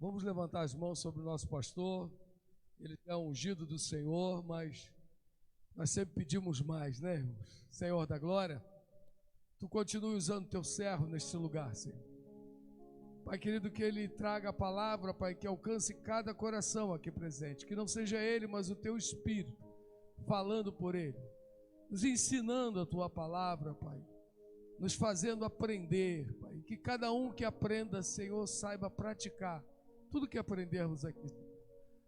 Vamos levantar as mãos sobre o nosso pastor. Ele é ungido do Senhor, mas nós sempre pedimos mais, né, irmãos? Senhor da glória, Tu continue usando Teu servo neste lugar, Senhor. Pai querido, que Ele traga a palavra, Pai, que alcance cada coração aqui presente. Que não seja Ele, mas o Teu Espírito falando por Ele, nos ensinando a Tua palavra, Pai, nos fazendo aprender, Pai. Que cada um que aprenda, Senhor, saiba praticar tudo que aprendermos aqui.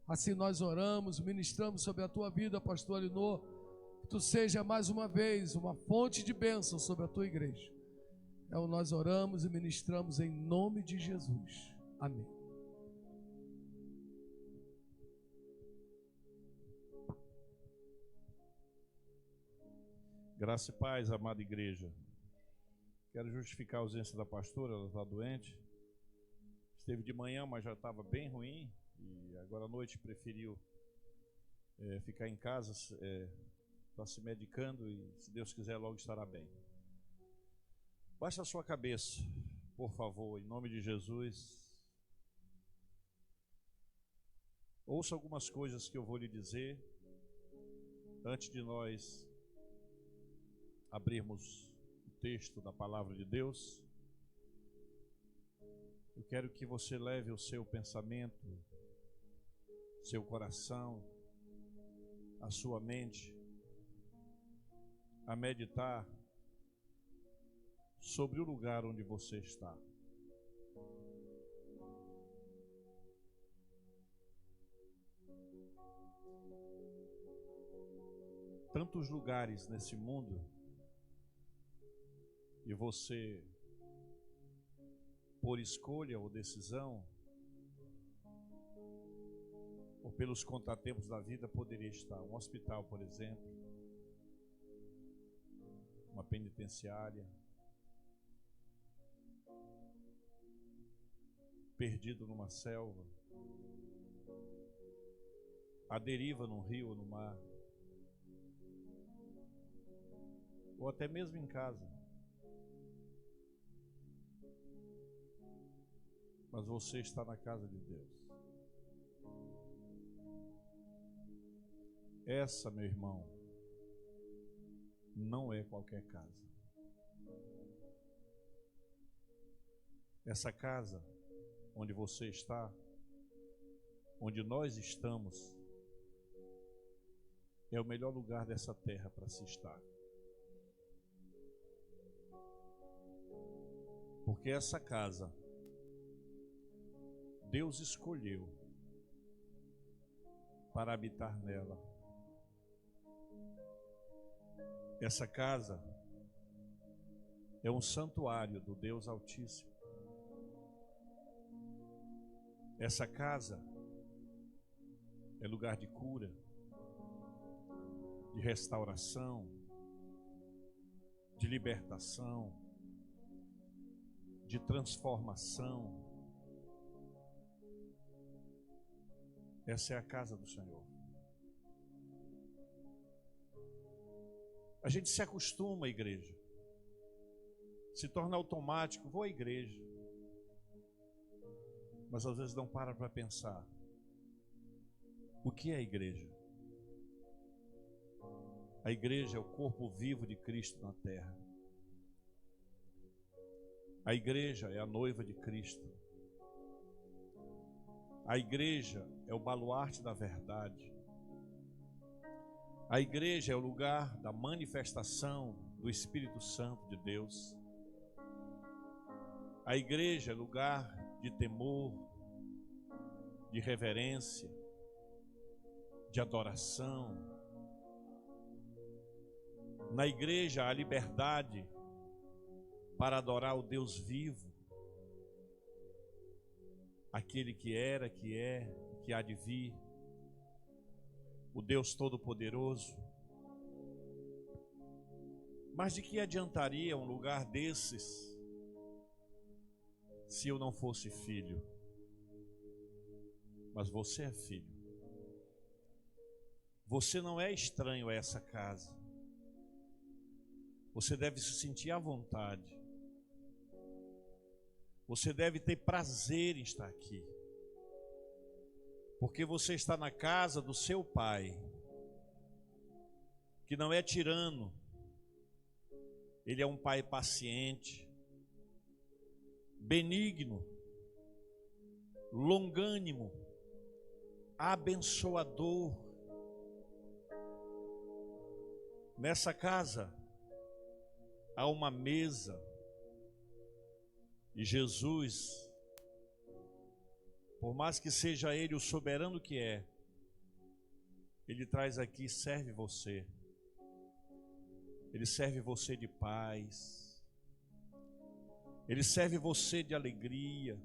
Assim nós oramos, ministramos sobre a Tua vida, pastor Alinor. Que Tu seja mais uma vez uma fonte de bênção sobre a Tua igreja. Então nós oramos e ministramos em nome de Jesus. Amém. Graça e paz, amada igreja. Quero justificar a ausência da pastora, ela está doente. Esteve de manhã, mas já estava bem ruim. E agora à noite preferiu ficar em casa, está se medicando e, se Deus quiser, logo estará bem. Baixe a sua cabeça, por favor, em nome de Jesus. Ouça algumas coisas que eu vou lhe dizer antes de nós abrirmos o texto da palavra de Deus. Eu quero que você leve o seu pensamento, seu coração, a sua mente a meditar sobre o lugar onde você está. Tantos lugares nesse mundo e você, por escolha ou decisão, ou pelos contratempos da vida, poderia estar um hospital, por exemplo, uma penitenciária, perdido numa selva, à deriva num rio ou no mar, ou até mesmo em casa. Mas você está na casa de Deus. Essa, meu irmão, não é qualquer casa. Essa casa onde você está, onde nós estamos, é o melhor lugar dessa terra para se estar. Porque essa casa, Deus escolheu para habitar nela. Essa casa é um santuário do Deus Altíssimo. Essa casa é lugar de cura, de restauração, de libertação, de transformação. Essa é a casa do Senhor. A gente se acostuma à igreja, se torna automático, vou à igreja, mas às vezes não para pensar, o que é a igreja? A igreja é o corpo vivo de Cristo na terra. A igreja é a noiva de Cristo. A igreja é o baluarte da verdade. A igreja é o lugar da manifestação do Espírito Santo de Deus. A igreja é lugar de temor, de reverência, de adoração. Na igreja há liberdade para adorar o Deus vivo, aquele que era, que é, que há de vir, o Deus Todo-Poderoso. Mas de que adiantaria um lugar desses se eu não fosse filho? Mas você é filho. Você não é estranho a essa casa. Você deve se sentir à vontade. Você deve ter prazer em estar aqui. Porque você está na casa do seu Pai, que não é tirano. Ele é um Pai paciente, benigno, longânimo, abençoador. Nessa casa há uma mesa e Jesus, por mais que seja Ele o soberano que é, Ele traz aqui e serve você. Ele serve você de paz. Ele serve você de alegria.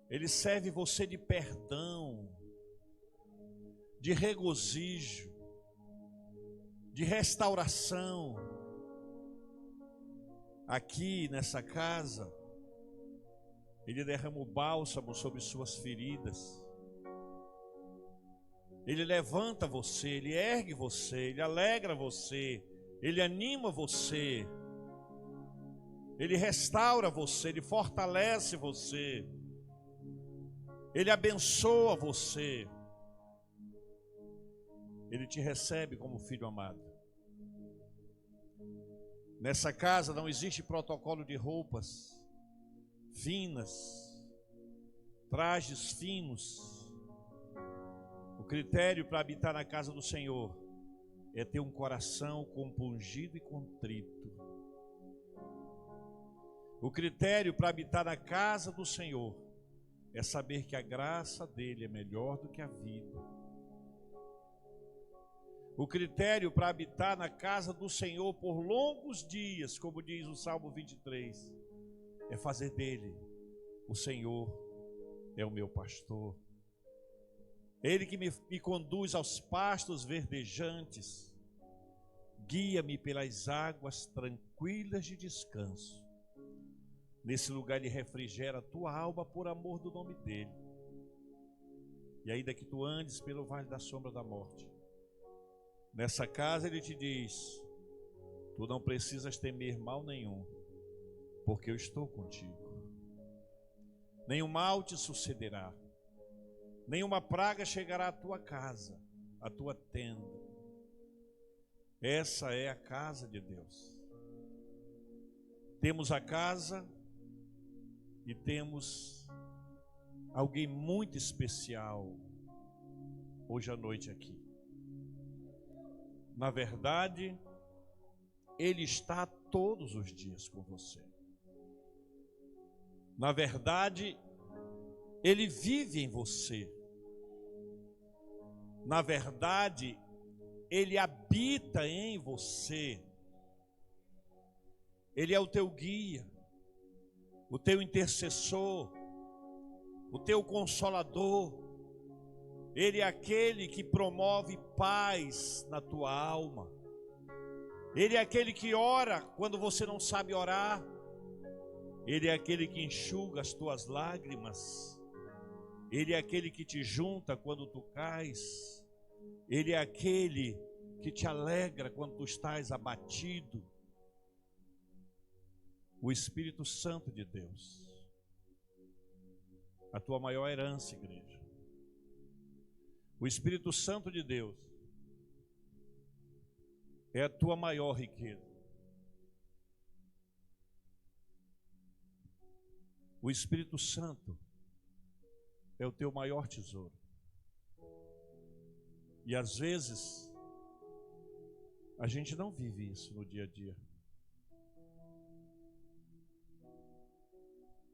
Ele serve você de perdão, de regozijo, de restauração. Aqui nessa casa, Ele derrama o bálsamo sobre suas feridas. Ele levanta você, Ele ergue você, Ele alegra você, Ele anima você, Ele restaura você, Ele fortalece você, Ele abençoa você, Ele te recebe como filho amado. Nessa casa não existe protocolo de roupas finas, trajes finos. O critério para habitar na casa do Senhor é ter um coração compungido e contrito. O critério para habitar na casa do Senhor é saber que a graça dele é melhor do que a vida. O critério para habitar na casa do Senhor por longos dias, como diz o Salmo 23, é fazer dele: o Senhor é o meu pastor. Ele que me conduz aos pastos verdejantes, guia-me pelas águas tranquilas de descanso. Nesse lugar Ele refrigera a tua alma por amor do nome dEle. E ainda que tu andes pelo vale da sombra da morte, nessa casa Ele te diz: tu não precisas temer mal nenhum, porque eu estou contigo. Nenhum mal te sucederá, nenhuma praga chegará à tua casa, à tua tenda. Essa é a casa de Deus. Temos a casa e temos alguém muito especial hoje à noite aqui. Na verdade, Ele está todos os dias com você. Na verdade, Ele vive em você. Na verdade, Ele habita em você. Ele é o teu guia, o teu intercessor, o teu consolador. Ele é aquele que promove paz na tua alma. Ele é aquele que ora quando você não sabe orar. Ele é aquele que enxuga as tuas lágrimas. Ele é aquele que te junta quando tu cais. Ele é aquele que te alegra quando tu estás abatido. O Espírito Santo de Deus, a tua maior herança, igreja. O Espírito Santo de Deus é a tua maior riqueza. O Espírito Santo é o teu maior tesouro. E às vezes a gente não vive isso no dia a dia.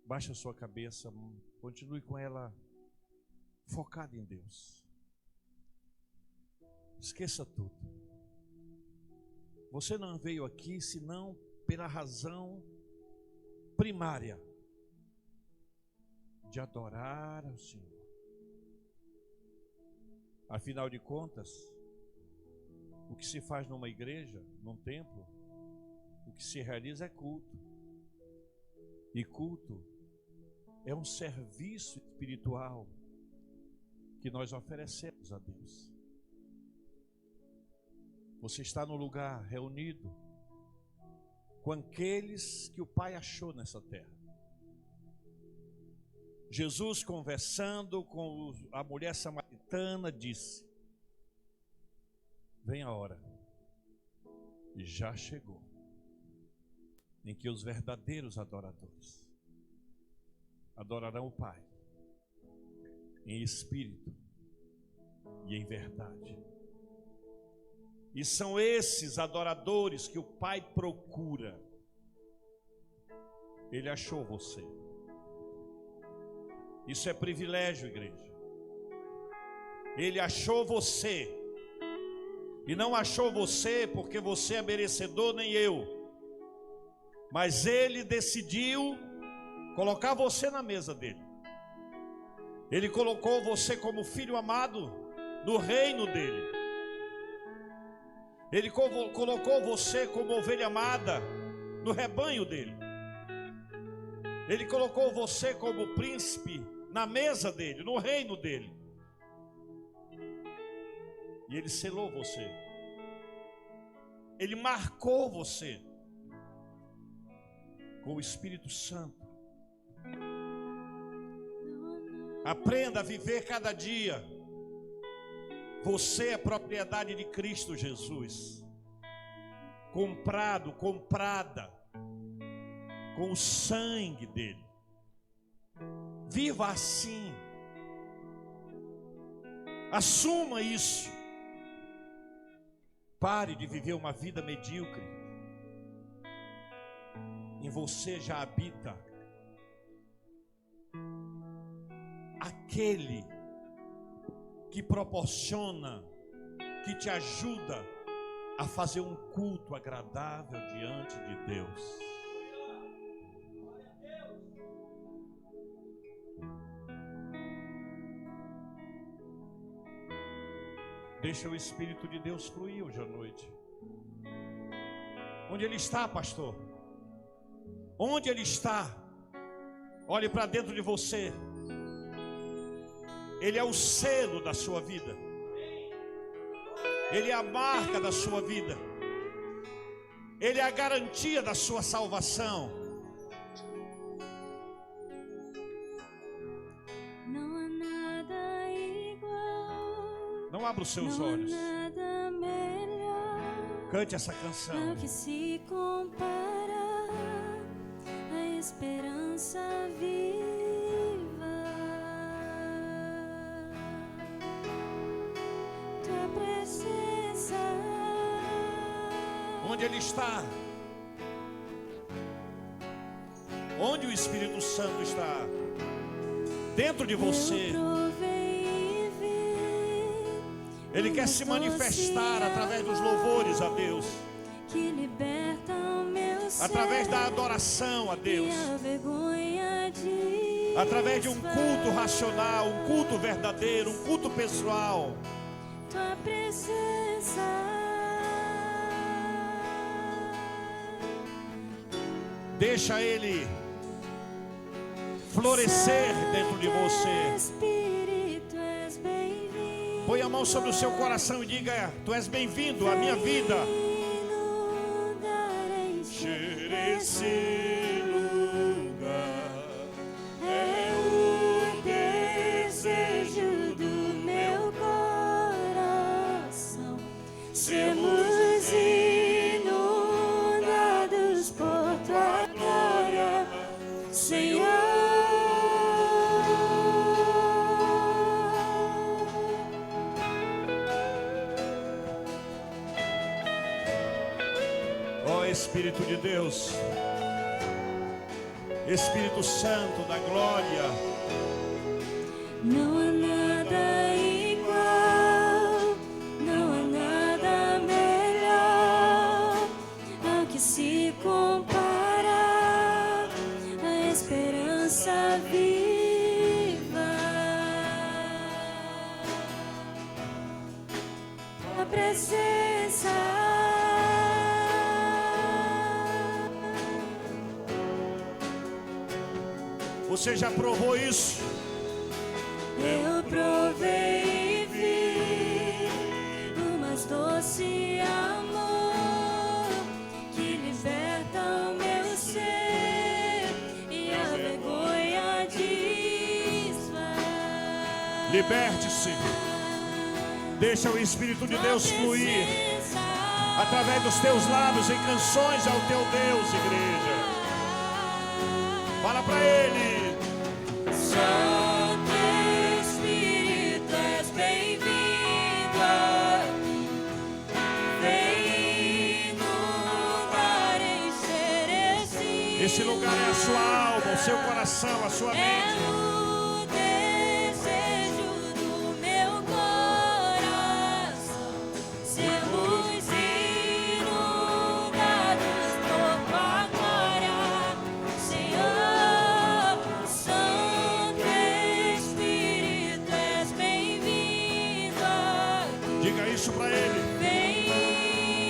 Baixa a sua cabeça, continue com ela focada em Deus. Esqueça tudo. Você não veio aqui senão pela razão primária de adorar ao Senhor. Afinal de contas, o que se faz numa igreja, num templo, o que se realiza é culto. E culto é um serviço espiritual que nós oferecemos a Deus. Você está no lugar reunido com aqueles que o Pai achou nessa terra. Jesus, conversando com a mulher samaritana, disse: vem a hora, e já chegou, em que os verdadeiros adoradores adorarão o Pai em espírito e em verdade. E são esses adoradores que o Pai procura. Ele achou você. Isso é privilégio, igreja. Ele achou você. E não achou você porque você é merecedor, nem eu. Mas Ele decidiu colocar você na mesa dele. Ele colocou você como filho amado no reino dele. Ele colocou você como ovelha amada no rebanho dele. Ele colocou você como príncipe na mesa dele, no reino dele. E Ele selou você. Ele marcou você com o Espírito Santo. Aprenda a viver cada dia. Você é propriedade de Cristo Jesus. Comprado, comprada com o sangue dele. Viva assim. Assuma isso. Pare de viver uma vida medíocre. Em você já habita aquele que proporciona, que te ajuda a fazer um culto agradável diante de Deus. Deixa o Espírito de Deus fluir hoje à noite. Onde Ele está, pastor? Onde Ele está? Olhe para dentro de você. Ele é o selo da sua vida. Ele é a marca da sua vida. Ele é a garantia da sua salvação. Não há nada igual. Não abra os seus olhos. Não há nada melhor. Cante essa canção. Não que se compara a esperança viva. Tua presença. Onde Ele está? Onde o Espírito Santo está? Dentro de você. Ele quer se manifestar através dos louvores a Deus, que liberta o meu ser, através da adoração a Deus, através de um culto racional, um culto verdadeiro, um culto pessoal. Tua presença. Deixa Ele florescer dentro de você. Põe a mão sobre o seu coração e diga: tu és bem-vindo à minha vida. Esse lugar é o desejo do meu coração. Sermos inundados por tua glória, Senhor. Espírito de Deus, Espírito Santo da glória, não há nada igual, não há nada melhor ao que se compara a esperança viva, a presença. Você já provou isso? Eu provei e vi o mais doce amor que liberta o meu ser e a vergonha de Liberte-se. Deixa o Espírito de Deus fluir através dos teus lábios em canções ao teu Deus, igreja. Fala para Ele. Santo Espírito, és bem-vindo. Vem inundar, encher Esse lugar é a sua alma, o seu coração, a sua mente.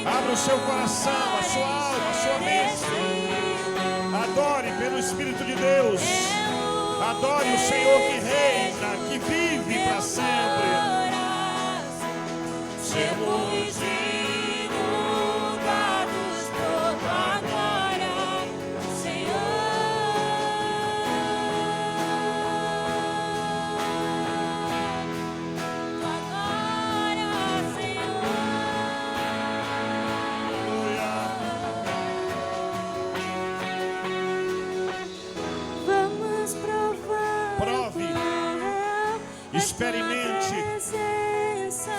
Abra o seu coração, a sua alma, a sua mente. Adore pelo Espírito de Deus. Adore o Senhor que reina, que vive para sempre. Sermos inundados por tua glória, Senhor. Tua glória, Senhor. Vamos provar. Prove, experimente,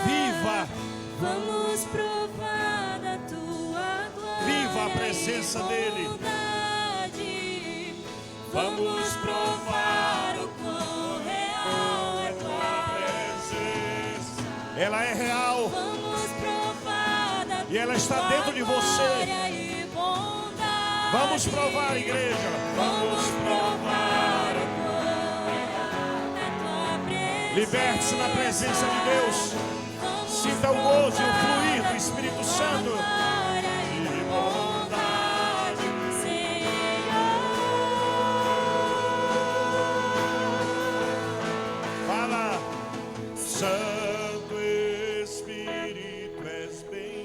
viva. Vamos provar da tua glória. Viva a presença dele. Vamos provar o quão real é tua presença. Ela é real. Vamos provar da E ela está dentro de você. Vamos provar, igreja. Vamos provar o quão real é tua presença. Liberte-se na presença de Deus. Sinta o gozo e o fluir do Espírito Santo. Fala. Santo Espírito, és bem-vindo.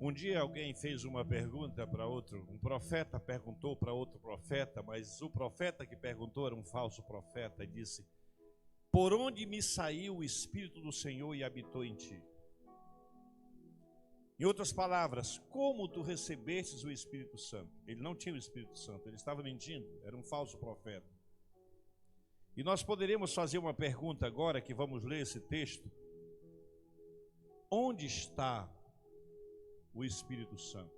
Um dia alguém fez uma pergunta para outro, um profeta perguntou para outro profeta, mas o profeta que perguntou era um falso profeta, e disse: por onde me saiu o Espírito do Senhor e habitou em ti? Em outras palavras, como tu recebestes o Espírito Santo? Ele não tinha o Espírito Santo, ele estava mentindo, era um falso profeta. E nós poderíamos fazer uma pergunta agora, que vamos ler esse texto. Onde está o Espírito Santo?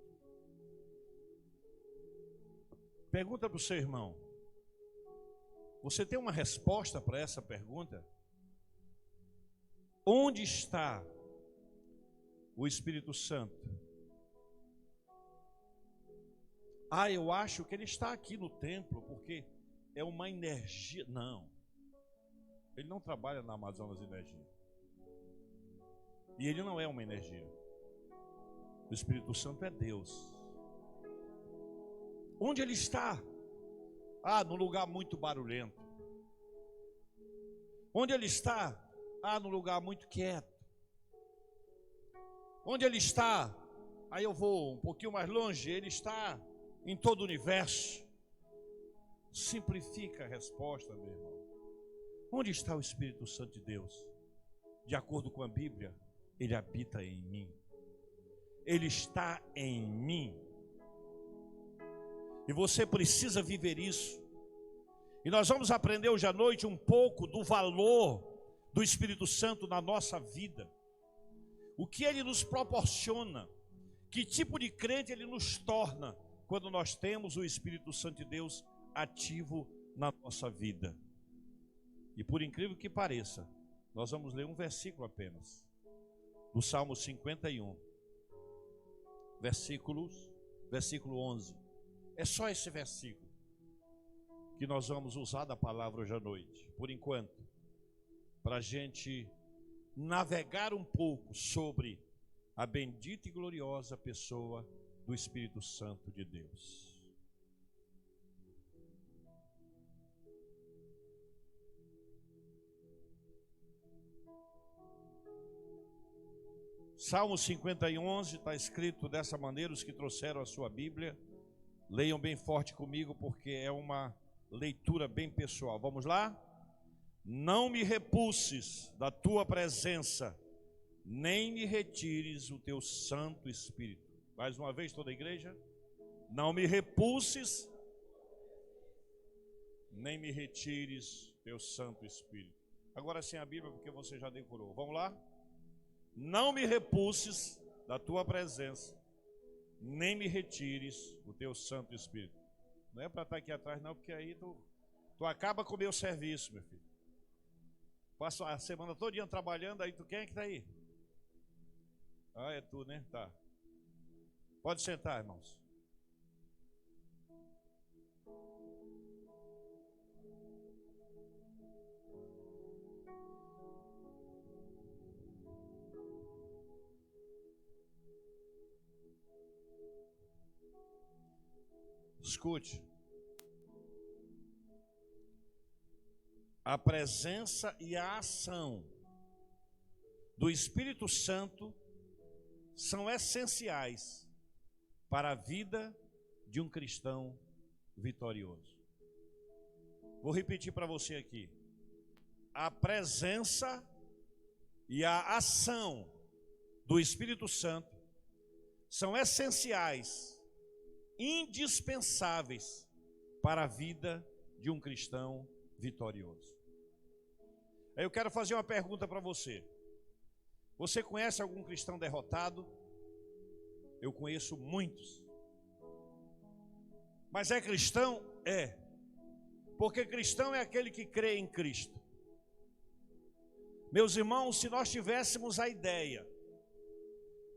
Pergunta para o seu irmão. Você tem uma resposta para essa pergunta? Onde está o Espírito Santo? Ah, eu acho que ele está aqui no templo, porque é uma energia. Não, ele não trabalha na Amazonas Energia. E ele não é uma energia. O Espírito Santo é Deus. Onde ele está? Ah, num lugar muito barulhento. Onde ele está? Ah, num lugar muito quieto. Onde ele está? Aí eu vou um pouquinho mais longe. Ele está em todo o universo. Simplifica a resposta, meu irmão. Onde está o Espírito Santo de Deus? De acordo com a Bíblia, ele habita em mim. Ele está em mim. E você precisa viver isso. E nós vamos aprender hoje à noite um pouco do valor do Espírito Santo na nossa vida. O que ele nos proporciona, que tipo de crente ele nos torna quando nós temos o Espírito Santo de Deus ativo na nossa vida. E por incrível que pareça, nós vamos ler um versículo apenas, do Salmo 51, versículo 11. É só esse versículo que nós vamos usar da palavra hoje à noite, por enquanto, para a gente navegar um pouco sobre a bendita e gloriosa pessoa do Espírito Santo de Deus. Salmo 51, 11, está escrito dessa maneira. Os que trouxeram a sua Bíblia, leiam bem forte comigo, porque é uma leitura bem pessoal. Vamos lá? Não me repulses da tua presença, nem me retires o teu Santo Espírito. Mais uma vez, toda a igreja. Não me repulses, nem me retires teu Santo Espírito. Agora sem a Bíblia, porque você já decorou. Vamos lá? Não me repulses da tua presença, nem me retires o teu Santo Espírito. Não é para estar aqui atrás não, porque aí tu acaba com o meu serviço, meu filho. Passo a semana toda trabalhando, aí quem é que está aí? Ah, é tu, né? Tá. Pode sentar, irmãos. Escute. A presença e a ação do Espírito Santo são essenciais para a vida de um cristão vitorioso. Vou repetir para você aqui. A presença e a ação do Espírito Santo são essenciais, indispensáveis para a vida de um cristão vitorioso. Aí eu quero fazer uma pergunta para você. Você conhece algum cristão derrotado? Eu conheço muitos. Mas é cristão? É. Porque cristão é aquele que crê em Cristo. Meus irmãos, se nós tivéssemos a ideia,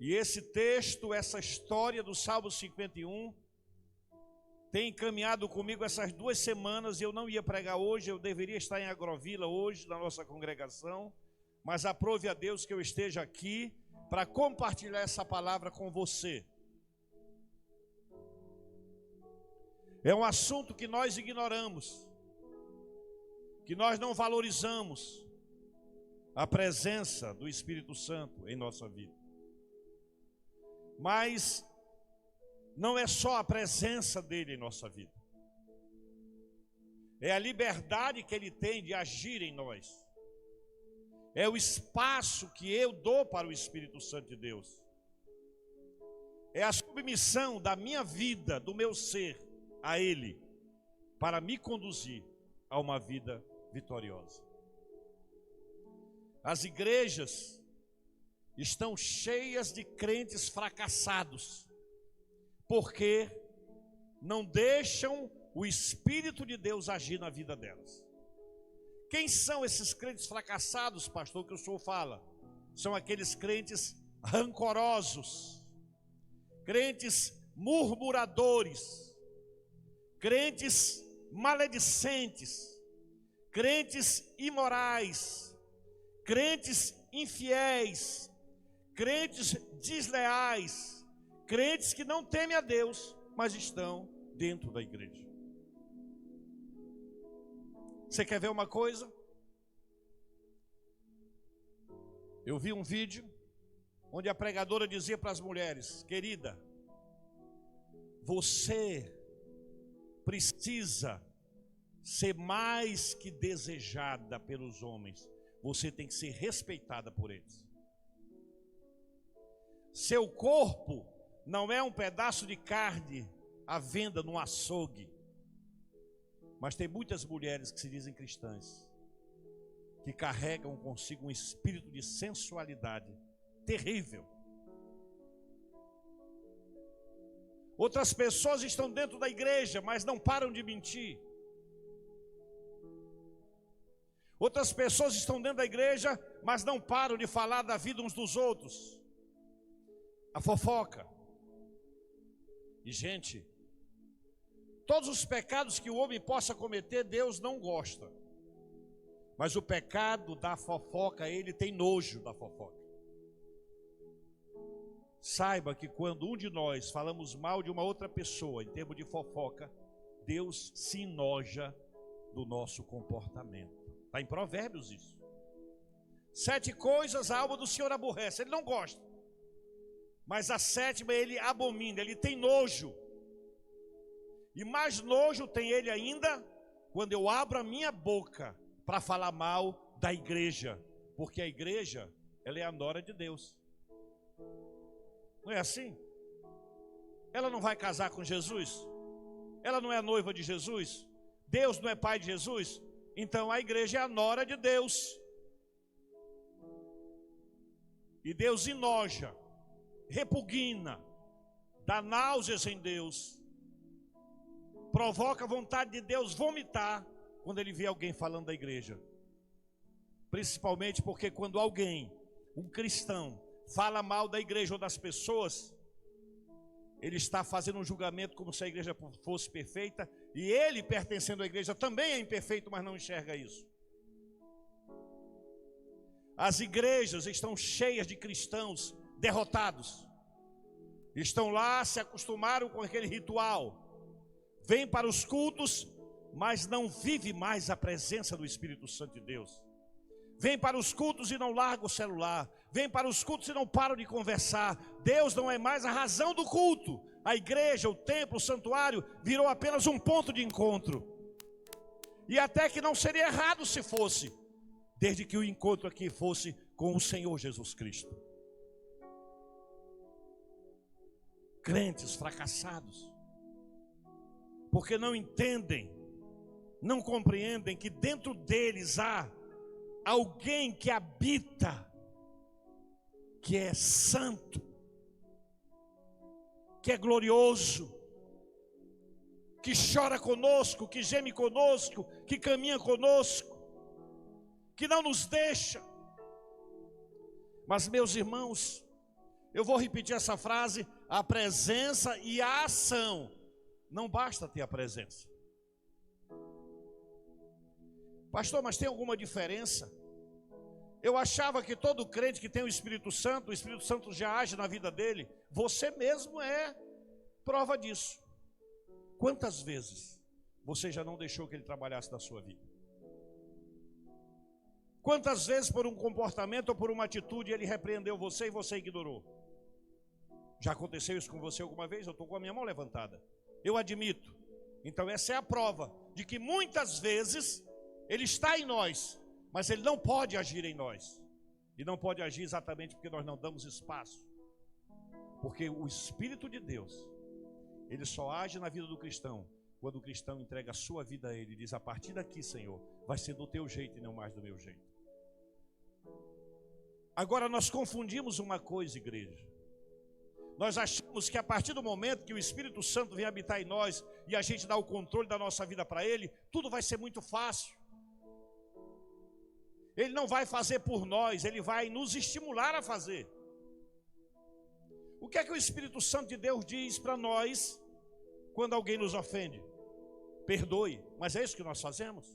e esse texto, essa história do Salmo 51, tem caminhado comigo essas 2 semanas. Eu não ia pregar hoje, eu deveria estar em Agrovila hoje, na nossa congregação, mas aprove a Deus que eu esteja aqui para compartilhar essa palavra com você. É um assunto que nós ignoramos, que nós não valorizamos, a presença do Espírito Santo em nossa vida. Mas não é só a presença dele em nossa vida, é a liberdade que ele tem de agir em nós, é o espaço que eu dou para o Espírito Santo de Deus, é a submissão da minha vida, do meu ser a ele, para me conduzir a uma vida vitoriosa. As igrejas estão cheias de crentes fracassados, porque não deixam o Espírito de Deus agir na vida delas. Quem são esses crentes fracassados, pastor, que o senhor fala? São aqueles crentes rancorosos, crentes murmuradores, crentes maledicentes, crentes imorais, crentes infiéis, crentes desleais, crentes que não temem a Deus, mas estão dentro da igreja. Você quer ver uma coisa? Eu vi um vídeo onde a pregadora dizia para as mulheres: querida, você precisa ser mais que desejada pelos homens, você tem que ser respeitada por eles. Seu corpo não é um pedaço de carne à venda num açougue. Mas tem muitas mulheres que se dizem cristãs, que carregam consigo um espírito de sensualidade terrível. Outras pessoas estão dentro da igreja, mas não param de mentir. Outras pessoas estão dentro da igreja, mas não param de falar da vida uns dos outros. A fofoca. E gente, todos os pecados que o homem possa cometer, Deus não gosta. Mas o pecado da fofoca, ele tem nojo da fofoca. Saiba que quando um de nós falamos mal de uma outra pessoa, em termos de fofoca, Deus se enoja do nosso comportamento. Está em Provérbios isso. 7 coisas a alma do Senhor aborrece, ele não gosta. Mas a 7ª ele abomina, ele tem nojo. E mais nojo tem ele ainda quando eu abro a minha boca para falar mal da igreja. Porque a igreja, ela é a nora de Deus. Não é assim? Ela não vai casar com Jesus? Ela não é noiva de Jesus? Deus não é pai de Jesus? Então a igreja é a nora de Deus. E Deus enoja, repugna, dá náuseas em Deus, provoca a vontade de Deus vomitar quando ele vê alguém falando da igreja. Principalmente porque quando alguém, um cristão, fala mal da igreja ou das pessoas, ele está fazendo um julgamento como se a igreja fosse perfeita, e ele, pertencendo à igreja, também é imperfeito, mas não enxerga isso. As igrejas estão cheias de cristãos derrotados. Estão lá, se acostumaram com aquele ritual, vêm para os cultos, mas não vive mais a presença do Espírito Santo de Deus. Vêm para os cultos e não larga o celular. Vêm para os cultos e não param de conversar. Deus não é mais a razão do culto. A igreja, o templo, o santuário virou apenas um ponto de encontro. E até que não seria errado se fosse, desde que o encontro aqui fosse com o Senhor Jesus Cristo. Crentes fracassados, porque não entendem, não compreendem que dentro deles há alguém que habita, que é santo, que é glorioso, que chora conosco, que geme conosco, que caminha conosco, que não nos deixa. Mas, meus irmãos, eu vou repetir essa frase: a presença e a ação. Não basta ter a presença. Pastor, mas tem alguma diferença? Eu achava que todo crente que tem o Espírito Santo já age na vida dele. Você mesmo é prova disso. Quantas vezes você já não deixou que ele trabalhasse na sua vida? Quantas vezes por um comportamento ou por uma atitude ele repreendeu você e você ignorou? Já aconteceu isso com você alguma vez? Eu estou com a minha mão levantada. Eu admito. Então essa é a prova de que muitas vezes ele está em nós, mas ele não pode agir em nós. E não pode agir exatamente porque nós não damos espaço. Porque o Espírito de Deus, ele só age na vida do cristão quando o cristão entrega a sua vida a ele e diz: a partir daqui, Senhor, vai ser do teu jeito e não mais do meu jeito. Agora nós confundimos uma coisa, igreja. Nós achamos que a partir do momento que o Espírito Santo vem habitar em nós e a gente dá o controle da nossa vida para ele, tudo vai ser muito fácil. Ele não vai fazer por nós, ele vai nos estimular a fazer. O que é que o Espírito Santo de Deus diz para nós quando alguém nos ofende? Perdoe, mas é isso que nós fazemos?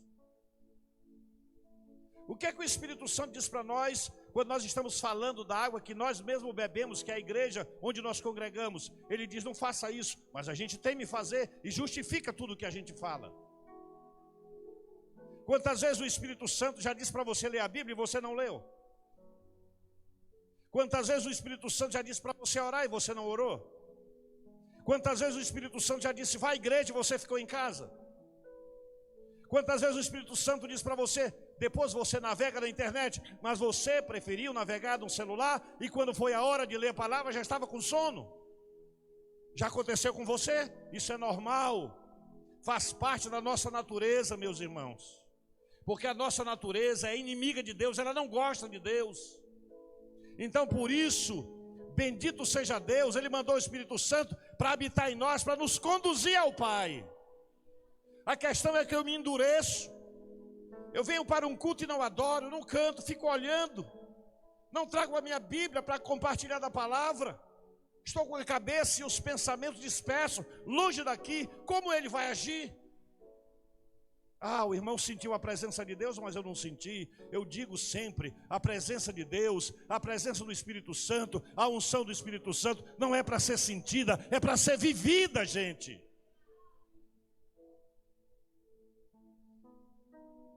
O que é que o Espírito Santo diz para nós quando nós estamos falando da água que nós mesmos bebemos, que é a igreja onde nós congregamos? Ele diz: não faça isso, mas a gente teme fazer e justifica tudo que a gente fala. Quantas vezes o Espírito Santo já disse para você ler a Bíblia e você não leu? Quantas vezes o Espírito Santo já disse para você orar e você não orou? Quantas vezes o Espírito Santo já disse: vá à igreja e você ficou em casa? Quantas vezes o Espírito Santo diz para você: depois você navega na internet, mas você preferiu navegar no celular e quando foi a hora de ler a palavra já estava com sono? Já aconteceu com você? Isso é normal. Faz parte da nossa natureza, meus irmãos. Porque a nossa natureza é inimiga de Deus, ela não gosta de Deus. Então por isso, bendito seja Deus, Ele mandou o Espírito Santo para habitar em nós, para nos conduzir ao Pai. A questão é que eu me endureço. Eu venho para um culto e não adoro, não canto, fico olhando. Não trago a minha Bíblia para compartilhar da palavra. Estou com a cabeça e os pensamentos dispersos, longe daqui. Como Ele vai agir? Ah, o irmão sentiu a presença de Deus, mas eu não senti. Eu digo sempre, a presença de Deus, a presença do Espírito Santo, a unção do Espírito Santo, não é para ser sentida, é para ser vivida, gente.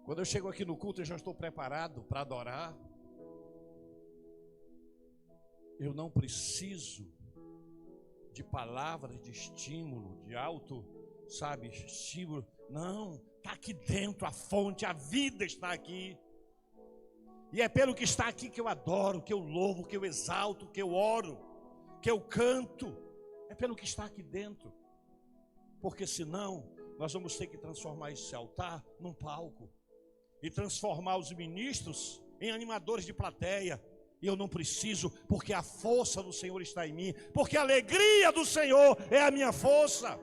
Quando eu chego aqui no culto, eu já estou preparado para adorar. Eu não preciso de palavras de estímulo, de estímulo. Não, está aqui dentro a fonte, a vida está aqui. E é pelo que está aqui que eu adoro, que eu louvo, que eu exalto, que eu oro, que eu canto. É pelo que está aqui dentro. Porque senão, nós vamos ter que transformar esse altar num palco. E transformar os ministros em animadores de plateia. E eu não preciso, porque a força do Senhor está em mim. Porque a alegria do Senhor é a minha força.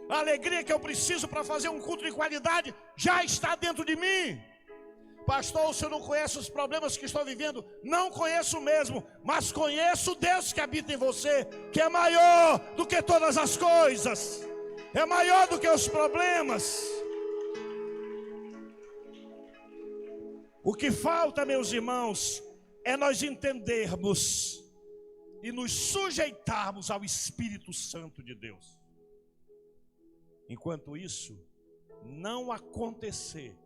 A alegria que eu preciso para fazer um culto de qualidade já está dentro de mim. Pastor, se eu não conheço os problemas que estou vivendo, não conheço mesmo, mas conheço o Deus que habita em você, que é maior do que todas as coisas, é maior do que os problemas. O que falta, meus irmãos, é nós entendermos e nos sujeitarmos ao Espírito Santo de Deus. Enquanto isso não acontecer,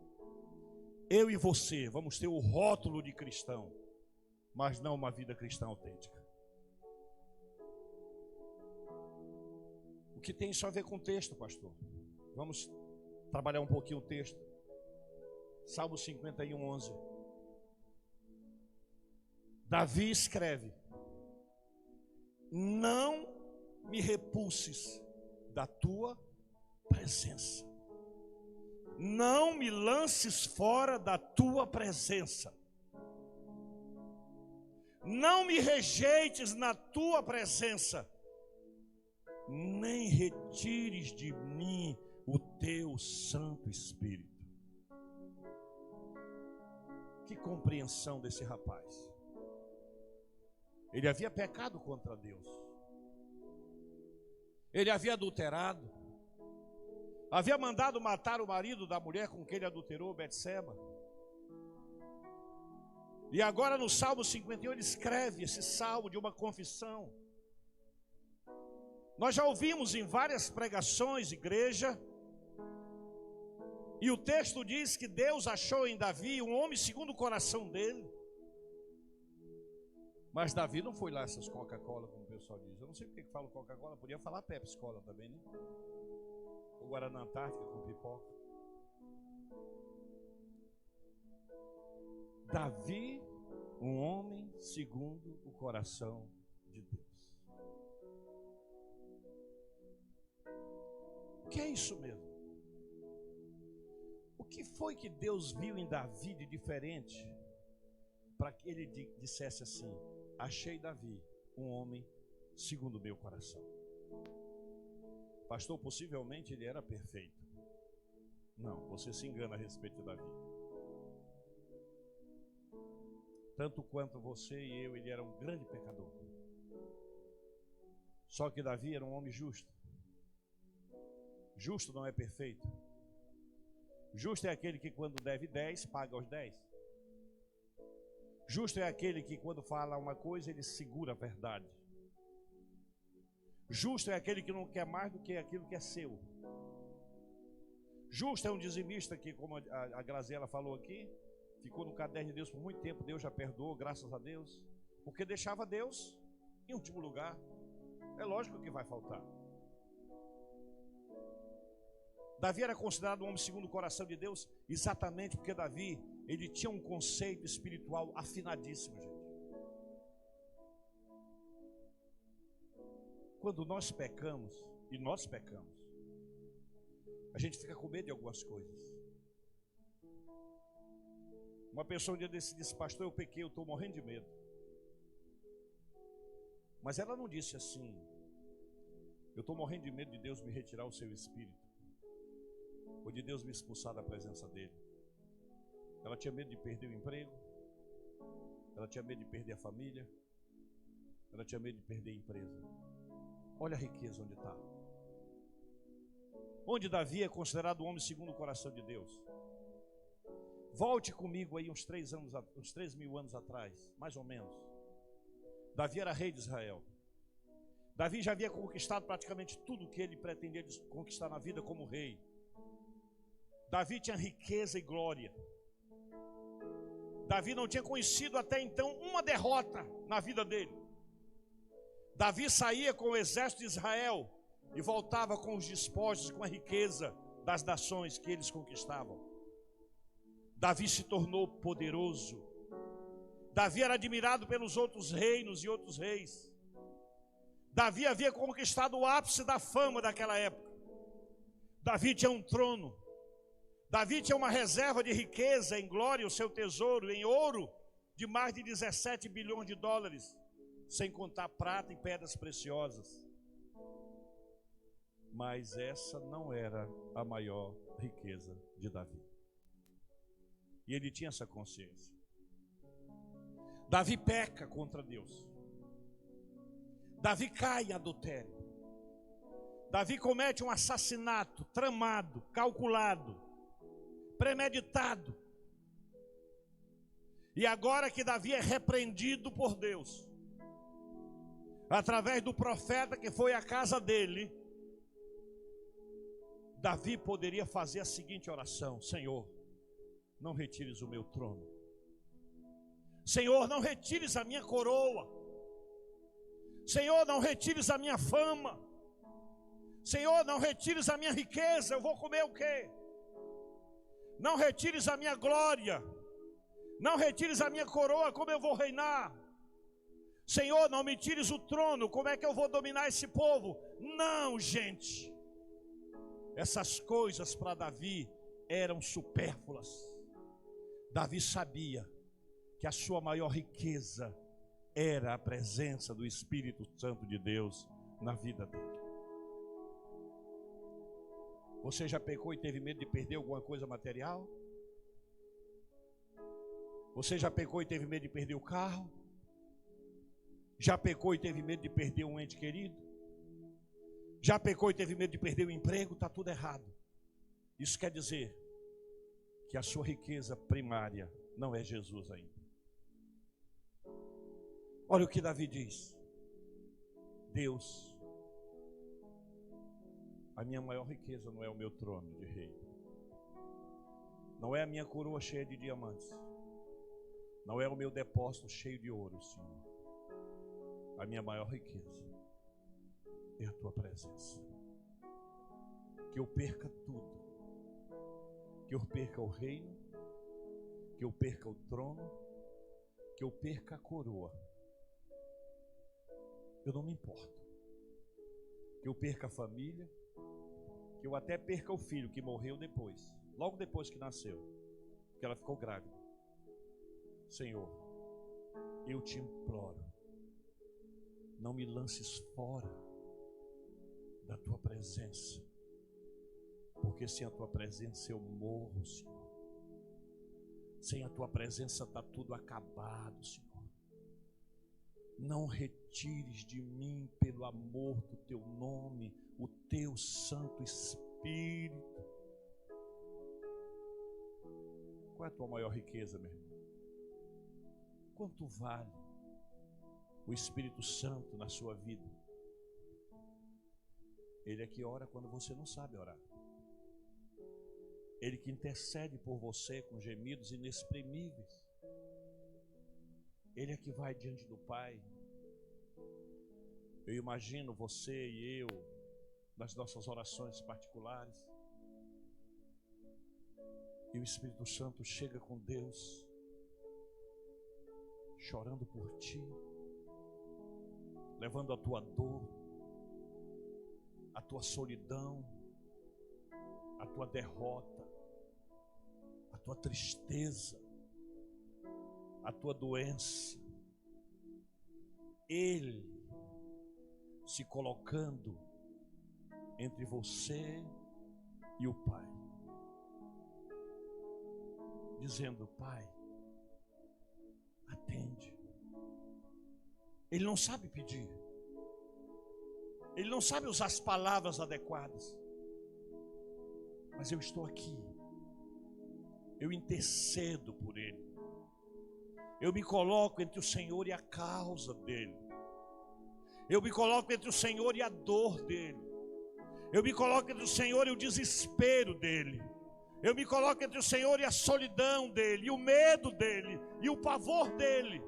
eu e você vamos ter o rótulo de cristão, mas não uma vida cristã autêntica. O que tem isso a ver com o texto, pastor? Vamos trabalhar um pouquinho o texto. Salmo 51, 11. Davi escreve: não me repulses da tua presença, não me lances fora da tua presença, não me rejeites na tua presença, nem retires de mim o teu Santo Espírito. Que compreensão desse rapaz. Ele havia pecado contra Deus. Ele havia adulterado. Havia mandado matar o marido da mulher com quem ele adulterou, Betseba. E agora no Salmo 51 ele escreve esse salmo de uma confissão. Nós já ouvimos em várias pregações, igreja, e o texto diz que Deus achou em Davi um homem segundo o coração dele. Mas Davi não foi lá essas Coca-Cola, como o pessoal diz. Eu não sei porque que fala Coca-Cola, podia falar Pepsi-Cola também, né? Ou Guaraná Antártica com pipoca. Davi, um homem segundo o coração de Deus. O que é isso mesmo? O que foi que Deus viu em Davi de diferente para que ele dissesse assim: achei Davi, um homem segundo o meu coração? Pastor, possivelmente ele era perfeito. Não, você se engana a respeito de Davi. Tanto quanto você e eu, ele era um grande pecador. Só que Davi era um homem justo. Justo não é perfeito. Justo é aquele que quando deve 10, paga os 10. Justo é aquele que quando fala uma coisa, ele segura a verdade. Justo é aquele que não quer mais do que aquilo que é seu. Justo é um dizimista que, como a Graziela falou aqui, ficou no caderno de Deus por muito tempo. Deus já perdoou, graças a Deus, porque deixava Deus em último lugar. É lógico que vai faltar. Davi era considerado um homem segundo o coração de Deus, exatamente porque Davi, ele tinha um conceito espiritual afinadíssimo, gente. quando nós pecamos, e nós pecamos, a gente fica com medo de algumas coisas. Uma pessoa um dia disse, pastor, eu pequei, eu estou morrendo de medo. Mas ela não disse assim, eu estou morrendo de medo de Deus me retirar o seu espírito, ou de Deus me expulsar da presença dele. Ela tinha medo de perder o emprego, ela tinha medo de perder a família, ela tinha medo de perder a empresa. Olha a riqueza onde está. Onde Davi é considerado o homem segundo o coração de Deus. Volte comigo aí uns 3.000 anos atrás, mais ou menos. Davi era rei de Israel. Davi já havia conquistado praticamente tudo que ele pretendia conquistar na vida como rei. Davi tinha riqueza e glória. Davi não tinha conhecido até então uma derrota na vida dele. Davi saía com o exército de Israel e voltava com os despojos, com a riqueza das nações que eles conquistavam. Davi se tornou poderoso. Davi era admirado pelos outros reinos e outros reis. Davi havia conquistado o ápice da fama daquela época. Davi tinha um trono. Davi tinha uma reserva de riqueza em glória, o seu tesouro em ouro de mais de 17 bilhões de dólares, sem contar prata e pedras preciosas. Mas essa não era a maior riqueza de Davi. E ele tinha essa consciência. Davi peca contra Deus. Davi cai em adultério. Davi comete um assassinato tramado, calculado, premeditado. E agora que Davi é repreendido por Deus, através do profeta que foi à casa dele, Davi poderia fazer a seguinte oração: Senhor, não retires o meu trono. Senhor, não retires a minha coroa. Senhor, não retires a minha fama. Senhor, não retires a minha riqueza. Eu vou comer o quê? Não retires a minha glória. Não retires a minha coroa, como eu vou reinar? Senhor, não me tires o trono, como é que eu vou dominar esse povo? Não, gente. Essas coisas para Davi eram supérfluas. Davi sabia que a sua maior riqueza era a presença do Espírito Santo de Deus na vida dele. Você já pecou e teve medo de perder alguma coisa material? Você já pecou e teve medo de perder o carro? Já pecou e teve medo de perder um ente querido? Já pecou e teve medo de perder o emprego? Está tudo errado. Isso quer dizer que a sua riqueza primária não é Jesus ainda. Olha o que Davi diz: Deus, a minha maior riqueza não é o meu trono de rei, não é a minha coroa cheia de diamantes, não é o meu depósito cheio de ouro, Senhor. A minha maior riqueza é a tua presença. Que eu perca tudo, que eu perca o reino, que eu perca o trono, que eu perca a coroa, eu não me importo. Que eu perca a família, que eu até perca o filho que morreu depois, logo depois que nasceu, porque ela ficou grávida. Senhor, eu te imploro, não me lances fora da tua presença, porque sem a tua presença eu morro, Senhor. Sem a tua presença está tudo acabado, Senhor. Não retires de mim, pelo amor do teu nome, o teu Santo Espírito. Qual é a tua maior riqueza, meu irmão? Quanto vale o Espírito Santo na sua vida? Ele é que ora quando você não sabe orar. Ele que intercede por você com gemidos inexprimíveis. Ele é que vai diante do Pai. Eu imagino você e eu, nas nossas orações particulares, e o Espírito Santo chega com Deus, chorando por ti, levando a tua dor, tua solidão, a tua derrota, a tua tristeza, a tua doença. Ele se colocando entre você e o Pai, dizendo: Pai, atende. Ele não sabe pedir, ele não sabe usar as palavras adequadas, mas eu estou aqui, eu intercedo por ele, eu me coloco entre o Senhor e a causa dele, eu me coloco entre o Senhor e a dor dele, eu me coloco entre o Senhor e o desespero dele, eu me coloco entre o Senhor e a solidão dele, e o medo dele, e o pavor dele.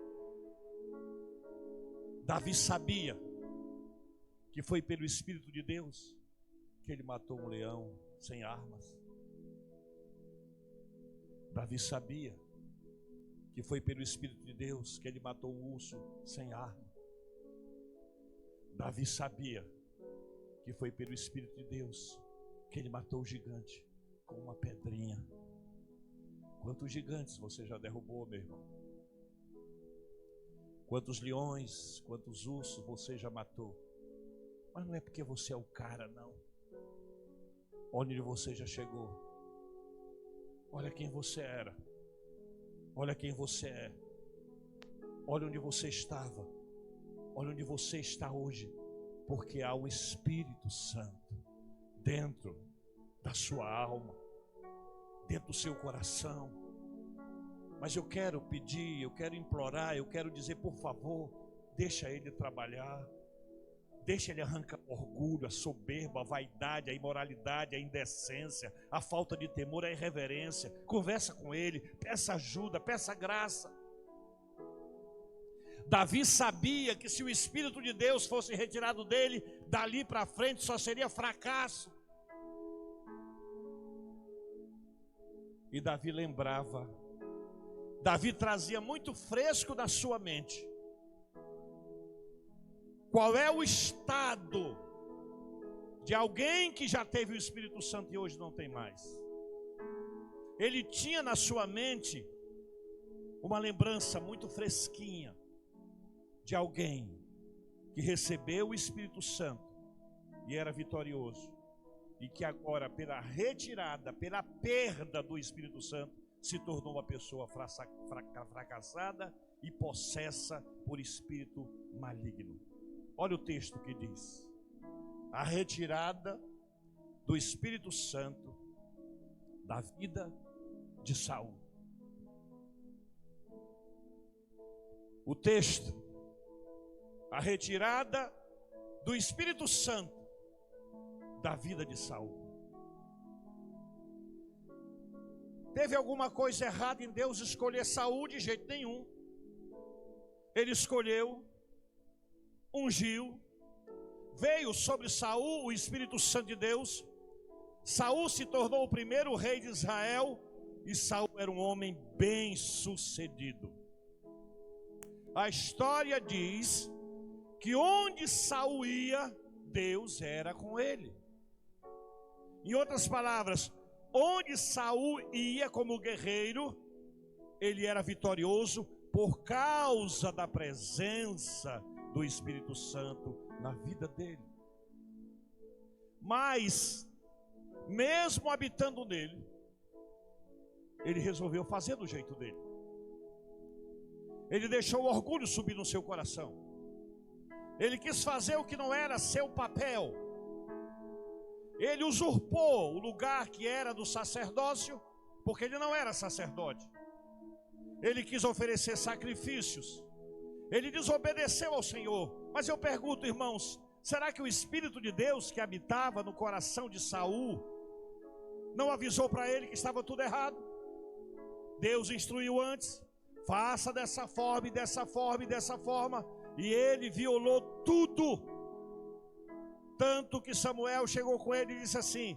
Davi sabia que foi pelo Espírito de Deus que ele matou um leão sem armas. Davi sabia que foi pelo Espírito de Deus que ele matou um urso sem arma. Davi sabia que foi pelo Espírito de Deus que ele matou o gigante com uma pedrinha. Quantos gigantes você já derrubou, meu irmão? Quantos leões, quantos ursos você já matou? Mas não é porque você é o cara, não. Onde você já chegou. Olha quem você era. Olha quem você é. Olha onde você estava. Olha onde você está hoje. Porque há o Espírito Santo dentro da sua alma, dentro do seu coração. Mas eu quero pedir, eu quero implorar, eu quero dizer: por favor, deixa ele trabalhar. Deixa ele arrancar o orgulho, a soberba, a vaidade, a imoralidade, a indecência, a falta de temor, a irreverência. Conversa com ele, peça ajuda, peça graça. Davi sabia que se o Espírito de Deus fosse retirado dele, dali para frente só seria fracasso. E Davi lembrava, Davi trazia muito fresco da sua mente qual é o estado de alguém que já teve o Espírito Santo e hoje não tem mais. Ele tinha na sua mente uma lembrança muito fresquinha de alguém que recebeu o Espírito Santo e era vitorioso, e que agora, pela retirada, pela perda do Espírito Santo, se tornou uma pessoa fracassada e possessa por espírito maligno. Olha o texto que diz: a retirada do Espírito Santo da vida de Saul. O texto: a retirada do Espírito Santo da vida de Saul. Teve alguma coisa errada em Deus escolher Saul? De jeito nenhum. Ele escolheu, ungiu, veio sobre Saul o Espírito Santo de Deus. Saul se tornou o primeiro rei de Israel, e Saul era um homem bem sucedido. A história diz que onde Saul ia, Deus era com ele. Em outras palavras, onde Saul ia como guerreiro, ele era vitorioso por causa da presença do Espírito Santo na vida dele. Mas, mesmo habitando nele, ele resolveu fazer do jeito dele. Ele deixou o orgulho subir no seu coração. Ele quis fazer o que não era seu papel. Ele usurpou o lugar que era do sacerdócio, porque ele não era sacerdote. Ele quis oferecer sacrifícios. Ele desobedeceu ao Senhor. Mas eu pergunto, irmãos, será que o Espírito de Deus que habitava no coração de Saul não avisou para ele que estava tudo errado? Deus instruiu antes: faça dessa forma, e dessa forma, e dessa forma. E ele violou tudo. Tanto que Samuel chegou com ele e disse assim: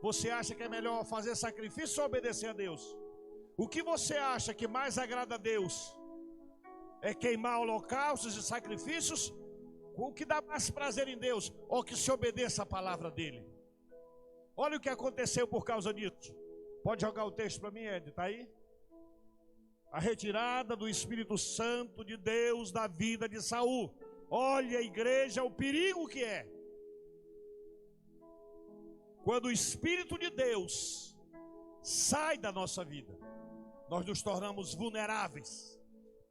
você acha que é melhor fazer sacrifício ou obedecer a Deus? O que você acha que mais agrada a Deus? É queimar holocaustos e sacrifícios? O que dá mais prazer em Deus? Ou que se obedeça a palavra dele. Olha o que aconteceu por causa disso. Pode jogar o texto para mim, Ed, está aí? A retirada do Espírito Santo de Deus da vida de Saul. Olha, a igreja, o perigo que é. Quando o Espírito de Deus sai da nossa vida, nós nos tornamos vulneráveis,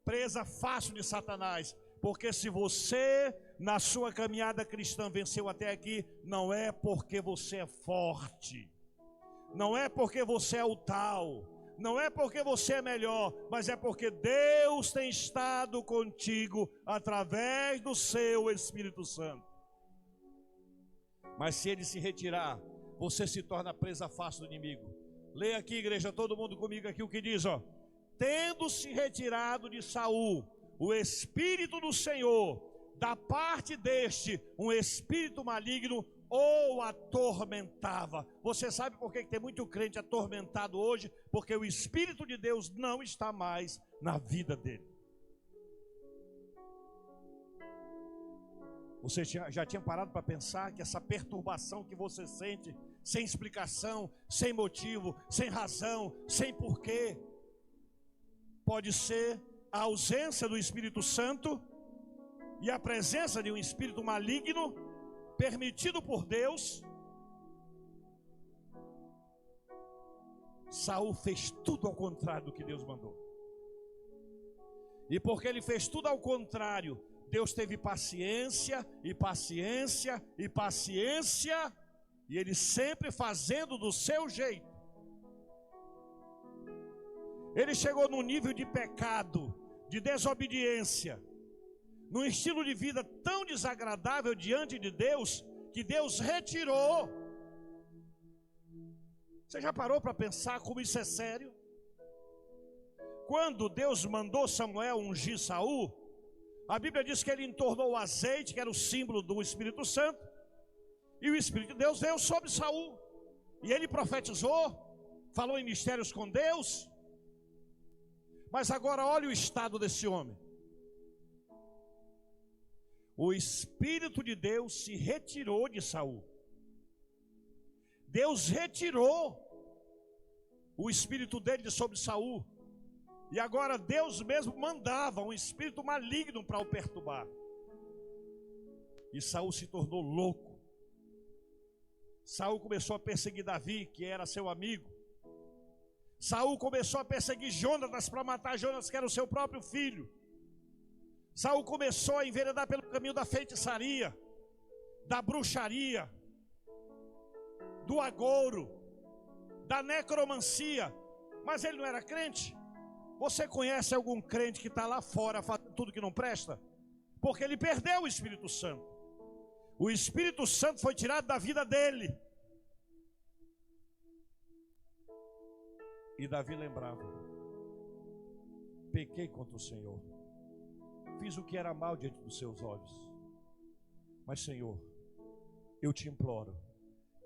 presa fácil de Satanás. Porque se você, na sua caminhada cristã, venceu até aqui, não é porque você é forte, não é porque você é o tal, não é porque você é melhor, mas é porque Deus tem estado contigo através do seu Espírito Santo. Mas se ele se retirar, você se torna presa fácil do inimigo. Leia aqui, igreja, todo mundo comigo aqui o que diz, ó. Tendo se retirado de Saul o Espírito do Senhor, da parte deste, um espírito maligno ou atormentava. Você sabe por que tem muito crente atormentado hoje? Porque o Espírito de Deus não está mais na vida dele. Você já tinha parado para pensar que essa perturbação que você sente, sem explicação, sem motivo, sem razão, sem porquê, pode ser a ausência do Espírito Santo e a presença de um espírito maligno permitido por Deus. Saul fez tudo ao contrário do que Deus mandou. E porque ele fez tudo ao contrário, Deus teve paciência e paciência e paciência, e ele sempre fazendo do seu jeito. Ele chegou num nível de pecado, de desobediência, num estilo de vida tão desagradável diante de Deus, que Deus retirou. Você já parou para pensar como isso é sério? Quando Deus mandou Samuel ungir Saul, a Bíblia diz que ele entornou o azeite, que era o símbolo do Espírito Santo, e o Espírito de Deus veio sobre Saul, e ele profetizou, falou em mistérios com Deus. Mas agora olha o estado desse homem. O Espírito de Deus se retirou de Saul. Deus retirou o espírito dele de sobre Saul. E agora Deus mesmo mandava um espírito maligno para o perturbar. E Saul se tornou louco. Saul começou a perseguir Davi, que era seu amigo. Saul começou a perseguir Jonatas para matar Jonatas, que era o seu próprio filho. Saul começou a enveredar pelo caminho da feitiçaria, da bruxaria, do agouro, da necromancia. Mas ele não era crente. Você conhece algum crente que está lá fora fazendo tudo que não presta? Porque ele perdeu o Espírito Santo. O Espírito Santo foi tirado da vida dele. E Davi lembrava: pequei contra o Senhor, fiz o que era mal diante dos seus olhos. Mas Senhor, eu te imploro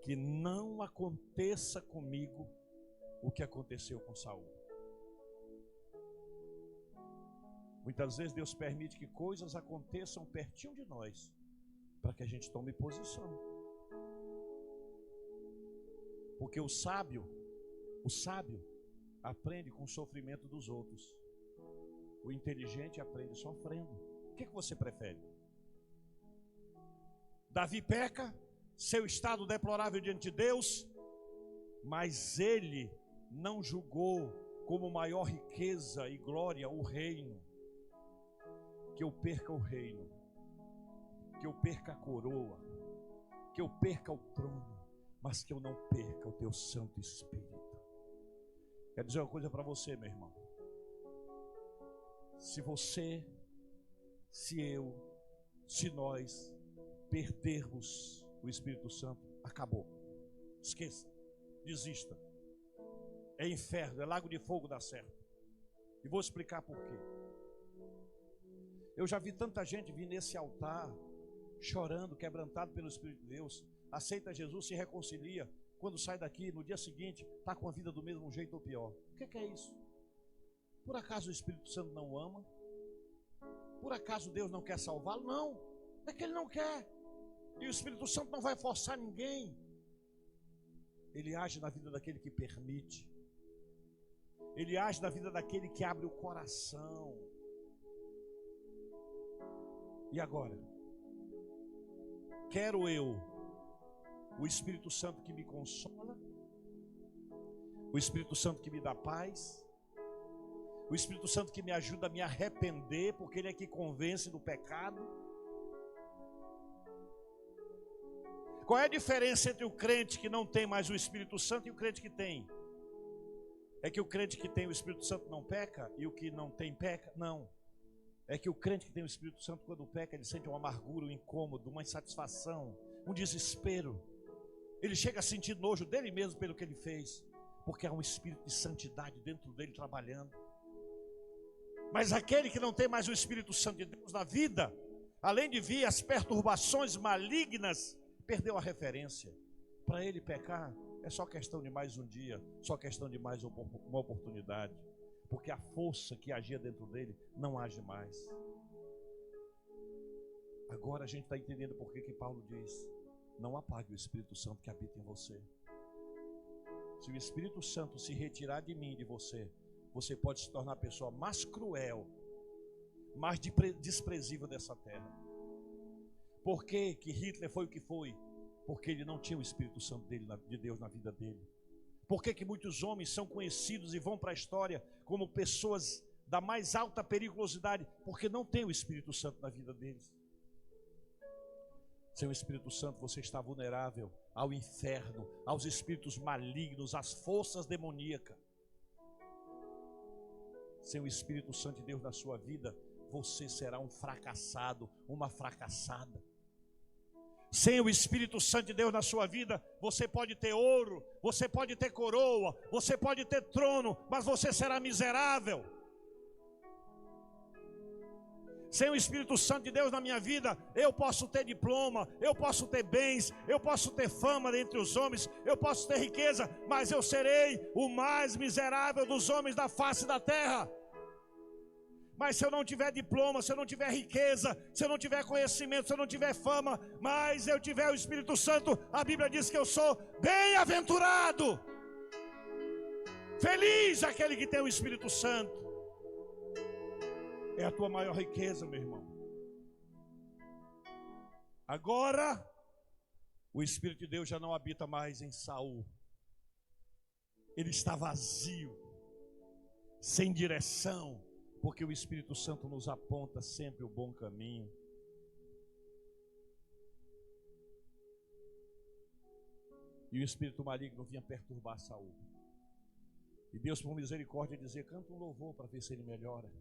que não aconteça comigo o que aconteceu com Saul. Muitas vezes Deus permite que coisas aconteçam pertinho de nós, para que a gente tome posição. Porque o sábio aprende com o sofrimento dos outros. O inteligente aprende sofrendo. O que você prefere? Davi peca, seu estado deplorável diante de Deus, mas ele não julgou como maior riqueza e glória o reino. Que eu perca o reino, que eu perca a coroa, que eu perca o trono, mas que eu não perca o teu Santo Espírito. Quero dizer uma coisa para você, meu irmão. Se você, se eu, se nós perdermos o Espírito Santo, acabou. Esqueça, desista. É inferno, é lago de fogo, dá certo. E vou explicar por quê. Eu já vi tanta gente vir nesse altar chorando, quebrantado pelo Espírito de Deus, aceita Jesus, se reconcilia, quando sai daqui, no dia seguinte, está com a vida do mesmo jeito ou pior. O que é isso? Por acaso o Espírito Santo não o ama? Por acaso Deus não quer salvá-lo? Não. É que ele não quer. E o Espírito Santo não vai forçar ninguém. Ele age na vida daquele que permite. Ele age na vida daquele que abre o coração. E agora? Quero eu o Espírito Santo que me consola, o Espírito Santo que me dá paz, o Espírito Santo que me ajuda a me arrepender, porque Ele é que convence do pecado. Qual é a diferença entre o crente que não tem mais o Espírito Santo e o crente que tem? É que o crente que tem o Espírito Santo não peca e o que não tem peca? Não. É que o crente que tem o Espírito Santo, quando peca, ele sente uma amargura, um incômodo, uma insatisfação, um desespero. Ele chega a sentir nojo dele mesmo pelo que ele fez, porque há um espírito de santidade dentro dele trabalhando. Mas aquele que não tem mais o Espírito Santo de Deus na vida, além de vir as perturbações malignas, perdeu a referência. Para ele pecar é só questão de mais um dia, só questão de mais uma oportunidade, porque a força que agia dentro dele não age mais. Agora a gente está entendendo por que Paulo diz: não apague o Espírito Santo que habita em você. Se o Espírito Santo se retirar de mim e de você, você pode se tornar a pessoa mais cruel, mais desprezível dessa terra. Por que Hitler foi o que foi? Porque ele não tinha o Espírito Santo de Deus na vida dele. Por que muitos homens são conhecidos e vão para a história como pessoas da mais alta periculosidade? Porque não tem o Espírito Santo na vida deles. Sem o Espírito Santo você está vulnerável ao inferno, aos espíritos malignos, às forças demoníacas. Sem o Espírito Santo de Deus na sua vida, você será um fracassado, uma fracassada. Sem o Espírito Santo de Deus na sua vida, você pode ter ouro, você pode ter coroa, você pode ter trono, mas você será miserável. Sem o Espírito Santo de Deus na minha vida, eu posso ter diploma, eu posso ter bens, eu posso ter fama entre os homens, eu posso ter riqueza, mas eu serei o mais miserável dos homens da face da terra. Mas se eu não tiver diploma, se eu não tiver riqueza, se eu não tiver conhecimento, se eu não tiver fama, mas eu tiver o Espírito Santo, a Bíblia diz que eu sou bem-aventurado. Feliz aquele que tem o Espírito Santo. É a tua maior riqueza, meu irmão. Agora, o Espírito de Deus já não habita mais em Saul. Ele está vazio, sem direção, porque o Espírito Santo nos aponta sempre o bom caminho. E o espírito maligno vinha perturbar Saul. E Deus, por misericórdia, dizia: canta um louvor para ver se ele melhora.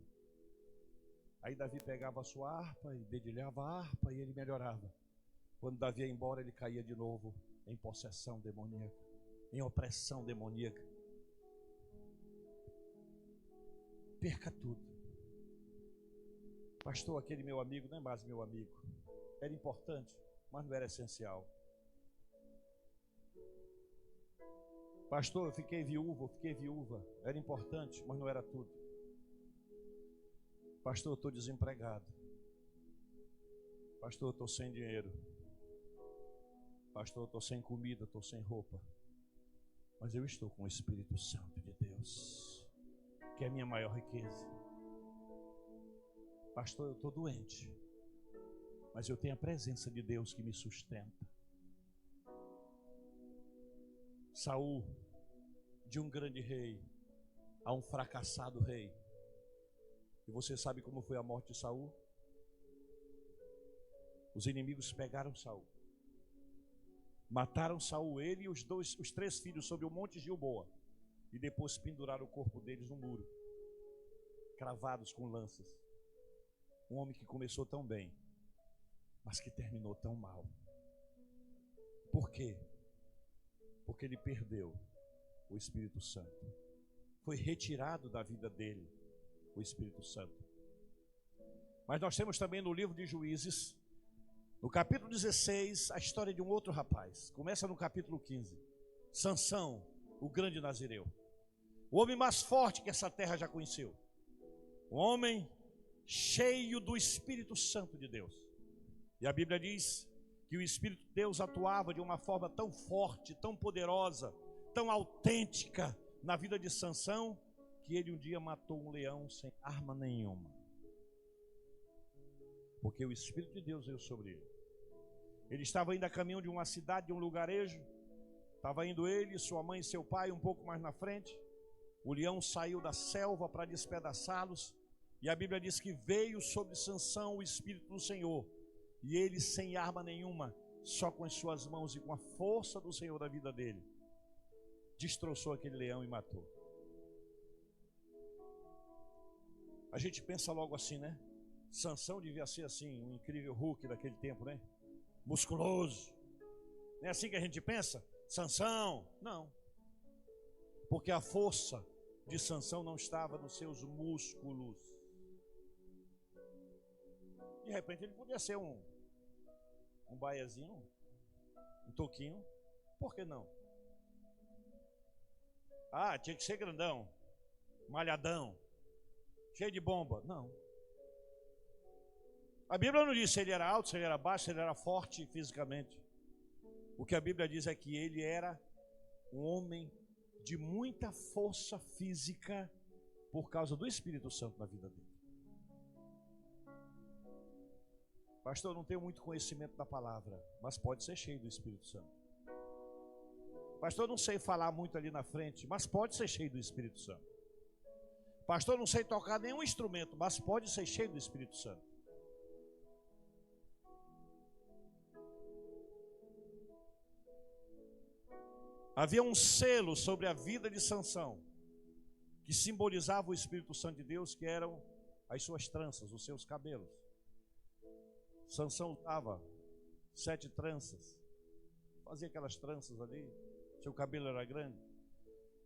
Aí Davi pegava a sua harpa e dedilhava a harpa e ele melhorava. Quando Davi ia embora, ele caía de novo em possessão demoníaca, em opressão demoníaca. Perca tudo. Pastor, aquele meu amigo não é mais meu amigo. Era importante, mas não era essencial. Pastor, eu fiquei viúva. Era importante, mas não era tudo. Pastor, eu estou desempregado. Pastor, eu estou sem dinheiro. Pastor, eu estou sem comida, estou sem roupa. Mas eu estou com o Espírito Santo de Deus, que é a minha maior riqueza. Pastor, eu estou doente, mas eu tenho a presença de Deus que me sustenta. Saul, de um grande rei a um fracassado rei. E você sabe como foi a morte de Saul? Os inimigos pegaram Saul, mataram Saul, ele e os 3 filhos sobre o monte Gilboa, e depois penduraram o corpo deles no muro, cravados com lanças. Um homem que começou tão bem, mas que terminou tão mal. Por quê? Porque ele perdeu o Espírito Santo. Foi retirado da vida dele o Espírito Santo. Mas nós temos também no livro de Juízes, no capítulo 16, a história de um outro rapaz. Começa no capítulo 15. Sansão, o grande nazireu. O homem mais forte que essa terra já conheceu. Um homem cheio do Espírito Santo de Deus. E a Bíblia diz que o Espírito de Deus atuava de uma forma tão forte, tão poderosa, tão autêntica na vida de Sansão, que ele um dia matou um leão sem arma nenhuma. Porque o Espírito de Deus veio sobre ele. Ele estava indo a caminho de uma cidade, de um lugarejo. Estava indo ele, sua mãe e seu pai um pouco mais na frente. O leão saiu da selva para despedaçá-los. E a Bíblia diz que veio sobre Sansão o Espírito do Senhor. E ele sem arma nenhuma, só com as suas mãos e com a força do Senhor da vida dele, destroçou aquele leão e matou. A gente pensa logo assim, né? Sansão devia ser assim, um incrível Hulk daquele tempo, né? Musculoso. Não é assim que a gente pensa? Sansão. Não. Porque a força de Sansão não estava nos seus músculos. De repente ele podia ser um baiazinho, um toquinho. Por que não? Ah, tinha que ser grandão, malhadão, cheio de bomba. Não. A Bíblia não diz se ele era alto, se ele era baixo, se ele era forte fisicamente. O que a Bíblia diz é que ele era um homem de muita força física por causa do Espírito Santo na vida dele. Pastor, eu não tenho muito conhecimento da palavra, mas pode ser cheio do Espírito Santo. Pastor, eu não sei falar muito ali na frente, mas pode ser cheio do Espírito Santo. Pastor, eu não sei tocar nenhum instrumento, mas pode ser cheio do Espírito Santo. Havia um selo sobre a vida de Sansão, que simbolizava o Espírito Santo de Deus, que eram as suas tranças, os seus cabelos. Sansão usava 7 tranças, fazia aquelas tranças ali, seu cabelo era grande,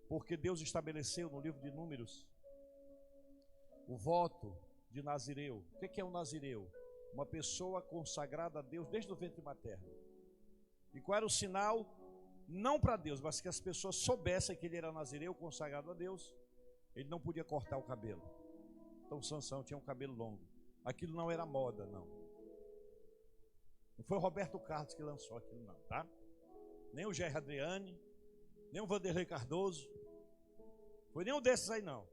porque Deus estabeleceu no livro de Números o voto de Nazireu. O que é um Nazireu? Uma pessoa consagrada a Deus desde o ventre materno. E qual era o sinal? Não para Deus, mas que as pessoas soubessem que ele era Nazireu, consagrado a Deus. Ele não podia cortar o cabelo. Então Sansão tinha um cabelo longo. Aquilo não era moda, não. Não foi o Roberto Carlos que lançou aquilo, não, tá? Nem o Jair Adriane, nem o Vanderlei Cardoso. Foi nenhum desses aí, não.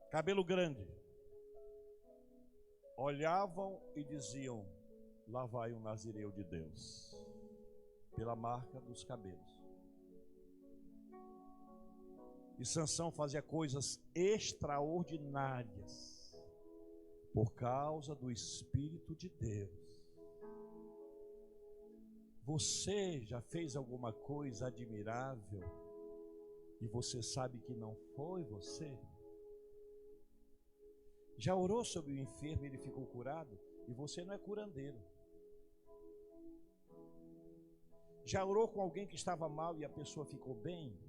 Cabelo grande. Olhavam e diziam: lá vai um Nazireu de Deus. Pela marca dos cabelos. E Sansão fazia coisas extraordinárias por causa do Espírito de Deus. Você já fez alguma coisa admirável e você sabe que não foi você? Já orou sobre o enfermo e ele ficou curado e você não é curandeiro? Já orou com alguém que estava mal e a pessoa ficou bem?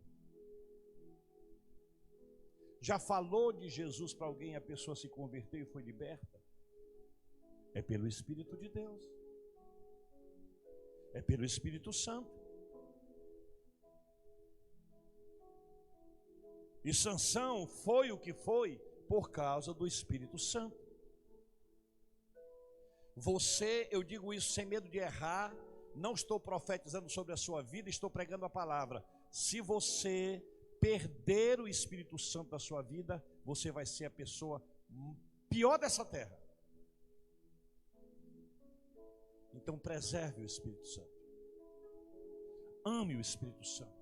Já falou de Jesus para alguém e a pessoa se converteu e foi liberta? É pelo Espírito de Deus. É pelo Espírito Santo. E Sansão foi o que foi por causa do Espírito Santo. Você, eu digo isso sem medo de errar, não estou profetizando sobre a sua vida, estou pregando a palavra. Se você perder o Espírito Santo da sua vida, você vai ser a pessoa pior dessa terra. Então preserve o Espírito Santo. Ame o Espírito Santo.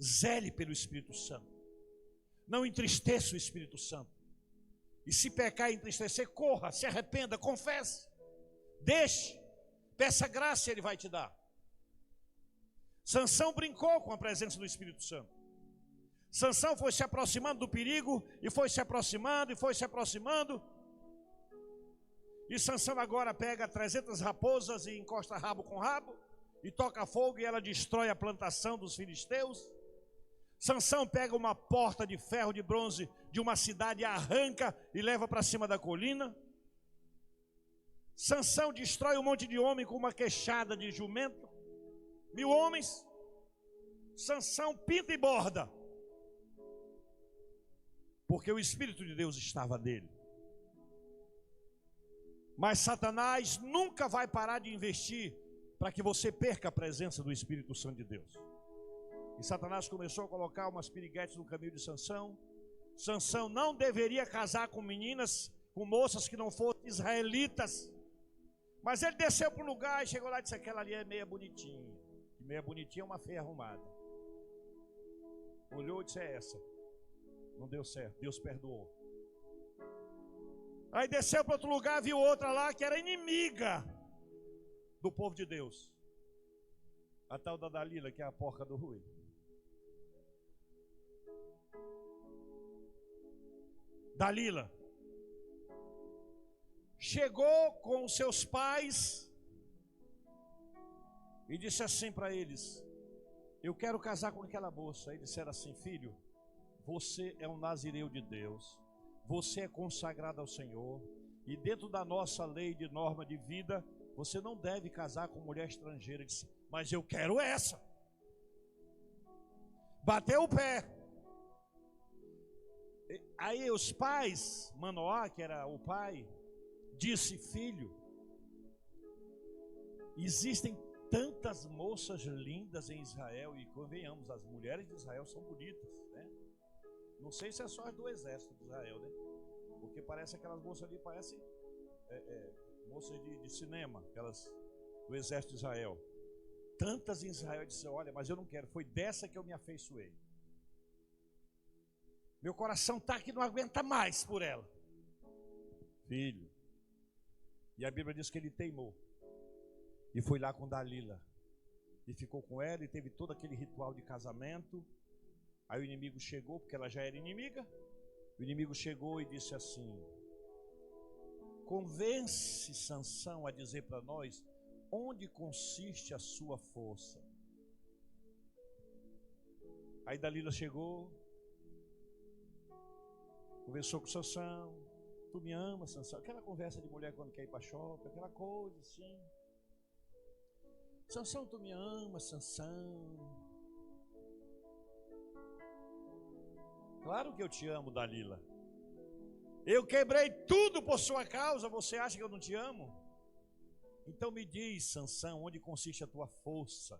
Zele pelo Espírito Santo. Não entristeça o Espírito Santo. E se pecar e entristecer, corra, se arrependa, confesse. Deixe. Peça graça e Ele vai te dar. Sansão brincou com a presença do Espírito Santo. Sansão foi se aproximando do perigo, e foi se aproximando, e foi se aproximando. E Sansão agora pega 300 raposas e encosta rabo com rabo, e toca fogo e ela destrói a plantação dos filisteus. Sansão pega uma porta de ferro de bronze de uma cidade, arranca e leva para cima da colina. Sansão destrói um monte de homem com uma queixada de jumento. 1000 homens. Sansão pinta e borda, porque o Espírito de Deus estava nele. Mas Satanás nunca vai parar de investir para que você perca a presença do Espírito Santo de Deus. E Satanás começou a colocar umas piriguetes no caminho de Sansão. Sansão não deveria casar com meninas, com moças que não fossem israelitas. Mas ele desceu para um lugar e chegou lá e disse: aquela ali é meia bonitinha. E meia bonitinha é uma feia arrumada. Olhou e disse: é essa. Não deu certo, Deus perdoou. Aí desceu para outro lugar, viu outra lá que era inimiga do povo de Deus. A tal da Dalila, que é a porca do Rui. Dalila chegou com os seus pais e disse assim para eles: eu quero casar com aquela moça. Aí disseram assim: filho, você é um nazireu de Deus, você é consagrado ao Senhor, e dentro da nossa lei de norma de vida, você não deve casar com mulher estrangeira. Ele disse: mas eu quero essa. Bateu o pé. Aí os pais, Manoá, que era o pai, disse: filho, existem tantas moças lindas em Israel, e convenhamos, as mulheres de Israel são bonitas, né? Não sei se é só as do exército de Israel, né? Porque parece aquelas moças ali, parecem moças de cinema, aquelas do exército de Israel. Tantas em Israel. Eu disse: olha, mas eu não quero, foi dessa que eu me afeiçoei. Meu coração está que não aguenta mais por ela. Filho. E a Bíblia diz que ele teimou. E foi lá com Dalila. E ficou com ela e teve todo aquele ritual de casamento. Aí o inimigo chegou, porque ela já era inimiga. O inimigo chegou e disse assim: convence Sansão a dizer para nós onde consiste a sua força. Aí Dalila chegou, conversou com Sansão: tu me amas, Sansão? Aquela conversa de mulher quando quer ir para shopping, aquela coisa assim. Sansão, tu me amas, Sansão? Claro que eu te amo, Dalila. Eu quebrei tudo por sua causa, você acha que eu não te amo? Então me diz, Sansão, onde consiste a tua força?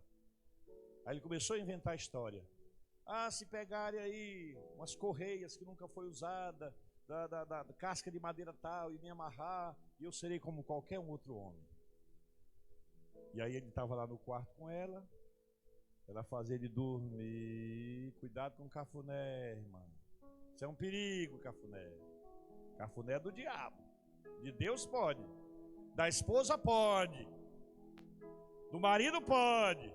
Aí ele começou a inventar a história. Ah, se pegarem aí umas correias que nunca foi usada, da casca de madeira tal, e me amarrar, e eu serei como qualquer um outro homem. E aí ele estava lá no quarto com ela fazia ele dormir. Cuidado com o cafuné, irmão. Isso é um perigo, cafuné. Cafuné é do diabo. De Deus pode. Da esposa pode. Do marido pode.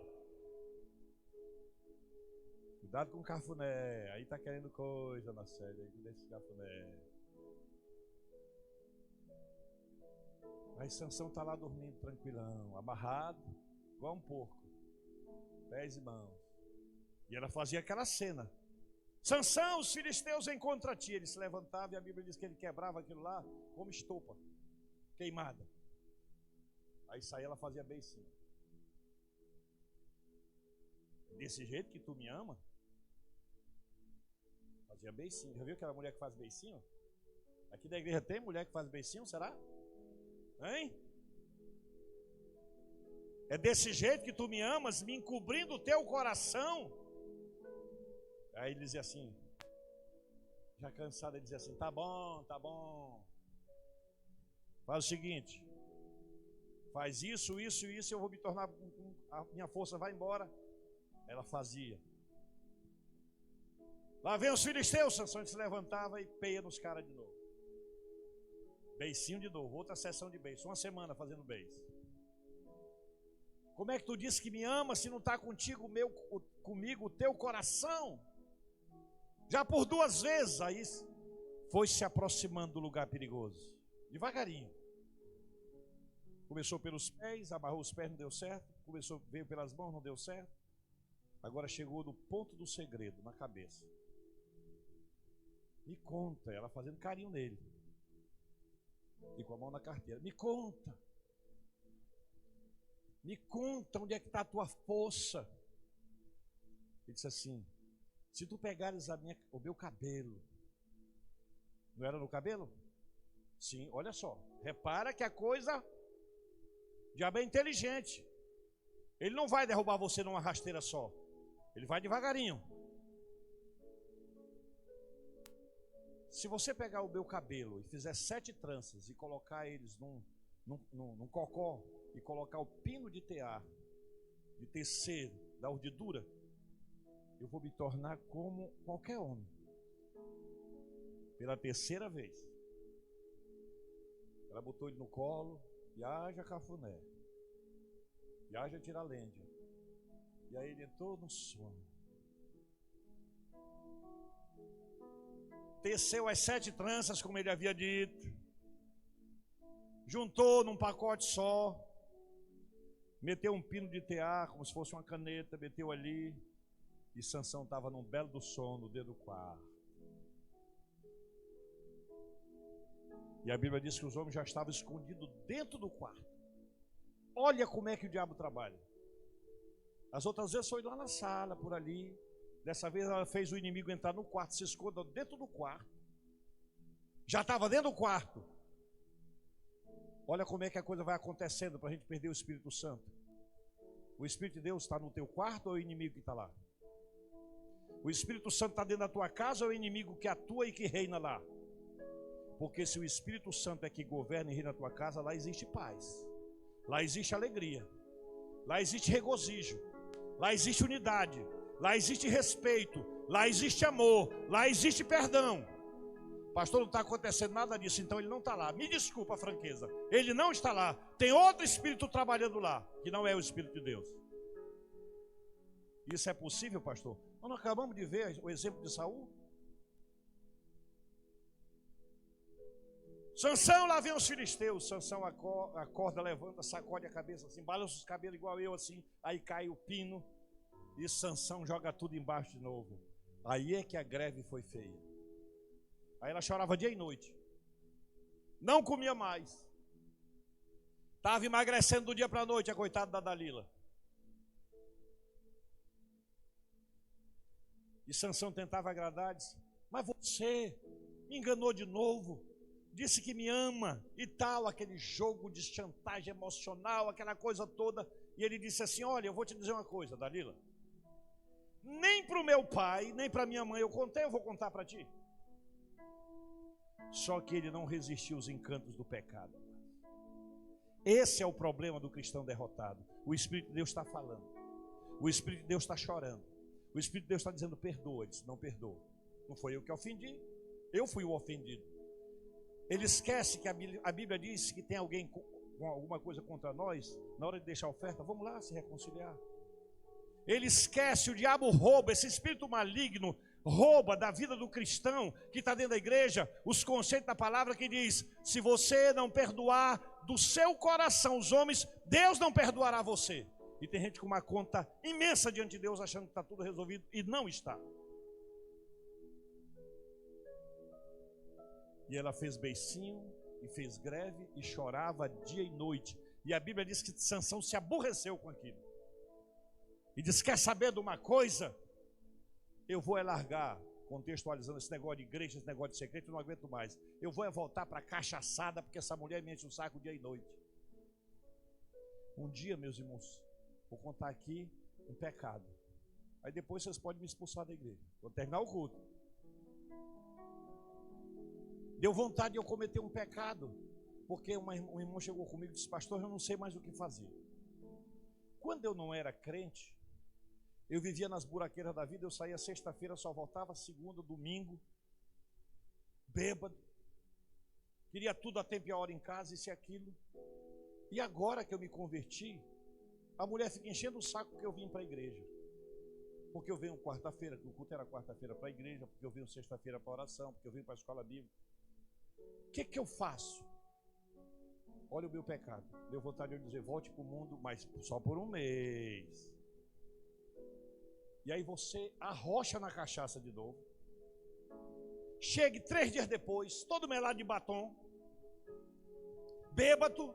Cuidado com o cafuné. Aí tá querendo coisa na série aí desse cafuné. Aí Sansão tá lá dormindo tranquilão, amarrado, igual um porco, pés e mãos. E ela fazia aquela cena: Sansão, os filisteus vêm contra ti. Ele se levantava e a Bíblia diz que ele quebrava aquilo lá como estopa, queimada. Aí saía, ela fazia beicinho. Desse jeito que tu me ama? Fazia beicinho. Já viu aquela mulher que faz beicinho? Aqui da igreja tem mulher que faz beicinho, será? Hein? É desse jeito que tu me amas, me encobrindo o teu coração? Aí ele dizia assim, já cansado, ele dizia assim: tá bom, tá bom. Faz o seguinte, faz isso, isso e isso, eu vou me tornar, a minha força vai embora. Ela fazia. Lá vem os filisteus. Sansão se levantava e peia nos caras de novo. Beicinho de novo, outra sessão de beijo, uma semana fazendo beijo. Como é que tu disse que me ama se não está contigo, comigo o teu coração? Já por 2 vezes. Aí foi se aproximando do lugar perigoso, devagarinho. Começou pelos pés, amarrou os pés, não deu certo. Veio pelas mãos, não deu certo. Agora chegou no ponto do segredo, na cabeça. Me conta, ela fazendo carinho nele. E com a mão na carteira. Me conta. Me conta onde é que está a tua força. Ele disse assim: se tu pegares o meu cabelo. Não era no cabelo? Sim, olha só. Repara que a coisa, o diabo é inteligente. Ele não vai derrubar você numa rasteira só. Ele vai devagarinho. Se você pegar o meu cabelo e fizer 7 tranças e colocar eles num cocó e colocar o pino de tear, de tecer, da urdidura, eu vou me tornar como qualquer homem. Pela 3ª vez. Ela botou ele no colo e haja cafuné. E haja tiralêndia. E aí ele entrou no sono. Teceu as 7 tranças, como ele havia dito. Juntou num pacote só. Meteu um pino de tear, como se fosse uma caneta, meteu ali. E Sansão estava num belo do sono, dentro do quarto. E a Bíblia diz que os homens já estavam escondidos dentro do quarto. Olha como é que o diabo trabalha. As outras vezes foi lá na sala, por ali. Dessa vez ela fez o inimigo entrar no quarto, se esconda dentro do quarto. Já estava dentro do quarto. Olha como é que a coisa vai acontecendo para a gente perder o Espírito Santo. O Espírito de Deus está no teu quarto ou é o inimigo que está lá? O Espírito Santo está dentro da tua casa ou é o inimigo que atua e que reina lá? Porque se o Espírito Santo é que governa e reina na tua casa, lá existe paz. Lá existe alegria. Lá existe regozijo. Lá existe unidade. Lá existe respeito. Lá existe amor. Lá existe perdão. Pastor, não está acontecendo nada disso, então ele não está lá. Me desculpa a franqueza. Ele não está lá. Tem outro Espírito trabalhando lá, que não é o Espírito de Deus. Isso é possível, pastor? Nós não acabamos de ver o exemplo de Saul? Sansão, lá vem os filisteus. Sansão acorda, levanta, sacode a cabeça assim, balança os cabelos igual eu assim, aí cai o pino e Sansão joga tudo embaixo de novo. Aí é que a greve foi feia. Aí ela chorava dia e noite. Não comia mais. Estava emagrecendo do dia para a noite, a coitada da Dalila. E Sansão tentava agradar, disse, mas você me enganou de novo. Disse que me ama e tal, aquele jogo de chantagem emocional, aquela coisa toda. E ele disse assim, olha, eu vou te dizer uma coisa, Dalila. Nem para o meu pai, nem para minha mãe eu contei, eu vou contar para ti. Só que ele não resistiu aos encantos do pecado. Esse é o problema do cristão derrotado. O Espírito de Deus está falando. O Espírito de Deus está chorando. O Espírito de Deus está dizendo, perdoa. Ele disse, não perdoa. Não foi eu que ofendi, eu fui o ofendido. Ele esquece que a Bíblia diz que tem alguém com alguma coisa contra nós. Na hora de deixar a oferta, vamos lá se reconciliar. Ele esquece, o diabo rouba, esse espírito maligno rouba da vida do cristão que está dentro da igreja os conceitos da palavra que diz, se você não perdoar do seu coração os homens, Deus não perdoará você. E tem gente com uma conta imensa diante de Deus achando que está tudo resolvido e não está. E ela fez beicinho e fez greve e chorava dia e noite. E a Bíblia diz que Sansão se aborreceu com aquilo. E diz, quer saber de uma coisa? Eu vou largar, contextualizando esse negócio de igreja, esse negócio de secreto, eu não aguento mais. Eu vou voltar para a cachaçada, porque essa mulher me enche o saco dia e noite. Um dia, meus irmãos, vou contar aqui um pecado. Aí depois vocês podem me expulsar da igreja. Vou terminar o culto. Deu vontade de eu cometer um pecado, porque um irmão chegou comigo e disse, pastor, eu não sei mais o que fazer. Quando eu não era crente, eu vivia nas buraqueiras da vida, eu saía sexta-feira, só voltava segunda, domingo, bêbado, queria tudo a tempo e a hora em casa, isso e aquilo. E agora que eu me converti, a mulher fica enchendo o saco porque eu vim para a igreja. Porque eu venho quarta-feira, que o culto era quarta-feira para a igreja, porque eu venho sexta-feira para a oração, porque eu venho para a escola bíblica. O que eu faço? Olha o meu pecado. Deu vontade de eu dizer, volte para o mundo, mas só por um mês. E aí você arrocha na cachaça de novo. Chegue 3 dias depois, todo melado de batom, bêbado,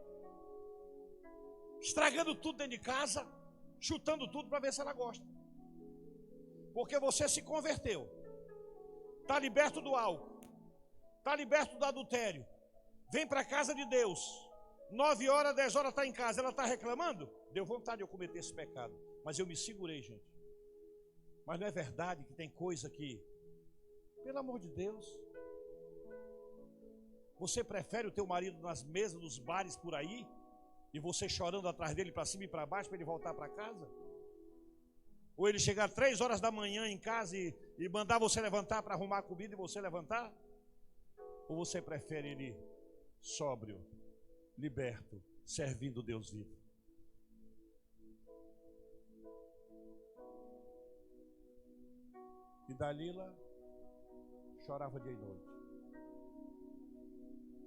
estragando tudo dentro de casa, chutando tudo para ver se ela gosta. Porque você se converteu, está liberto do álcool, está liberto do adultério, vem para a casa de Deus, 9 horas, 10 horas está em casa, ela está reclamando? Deu vontade de eu cometer esse pecado, mas eu me segurei, gente. Mas não é verdade que tem coisa que, pelo amor de Deus, você prefere o teu marido nas mesas dos bares por aí, e você chorando atrás dele para cima e para baixo para ele voltar para casa? Ou ele chegar 3 horas da manhã em casa e mandar você levantar para arrumar a comida e você levantar? Ou você prefere ele sóbrio, liberto, servindo Deus vivo? E Dalila chorava dia e noite.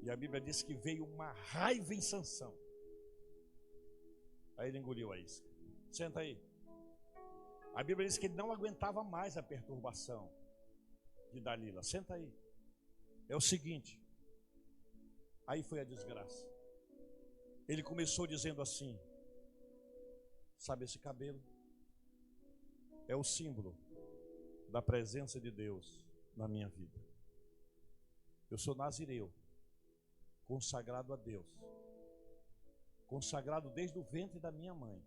E a Bíblia diz que veio uma raiva em Sansão. Aí ele engoliu a isca. Senta aí. A Bíblia diz que ele não aguentava mais a perturbação de Dalila. Senta aí. É o seguinte. Aí foi a desgraça. Ele começou dizendo assim: sabe esse cabelo? É o símbolo da presença de Deus na minha vida. Eu sou nazireu, consagrado a Deus, consagrado desde o ventre da minha mãe.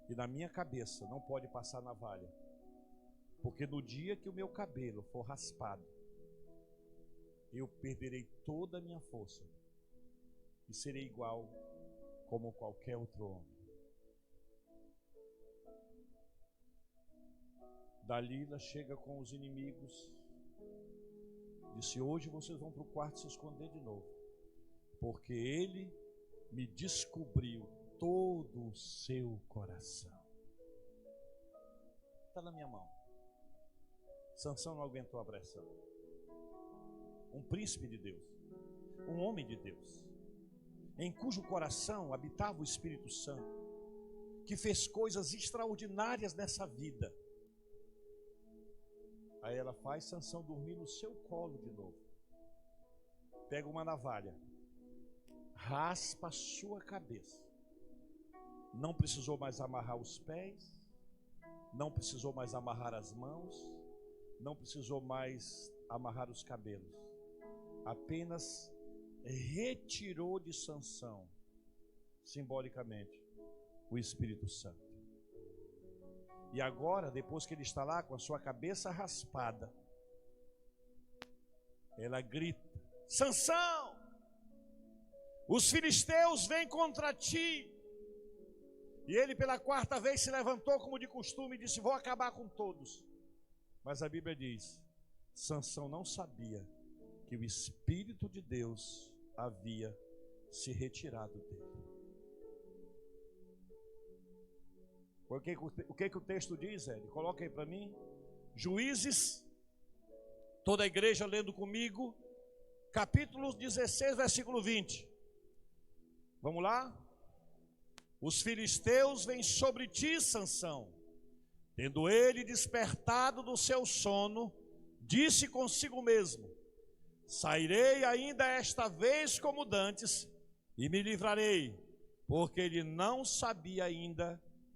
E na minha cabeça não pode passar navalha, porque no dia que o meu cabelo for raspado, eu perderei toda a minha força e serei igual como qualquer outro homem. Dalila chega com os inimigos, disse: hoje vocês vão para o quarto se esconder de novo, porque ele me descobriu todo o seu coração. Está na minha mão. Sansão não aguentou a pressão. Um príncipe de Deus, um homem de Deus, em cujo coração habitava o Espírito Santo, que fez coisas extraordinárias nessa vida. Aí ela faz Sansão dormir no seu colo de novo. Pega uma navalha, raspa a sua cabeça. Não precisou mais amarrar os pés, não precisou mais amarrar as mãos, não precisou mais amarrar os cabelos. Apenas retirou de Sansão, simbolicamente, o Espírito Santo. E agora, depois que ele está lá com a sua cabeça raspada, ela grita: Sansão, os filisteus vêm contra ti. E ele pela 4ª vez se levantou como de costume e disse: vou acabar com todos. Mas a Bíblia diz: Sansão não sabia que o Espírito de Deus havia se retirado dele. O que o texto diz, Ele? Coloca aí para mim. Juízes, toda a igreja lendo comigo, capítulo 16, versículo 20. Vamos lá? Os filisteus vêm sobre ti, Sansão. Tendo ele despertado do seu sono, disse consigo mesmo: sairei ainda esta vez como dantes, e me livrarei, porque ele não sabia ainda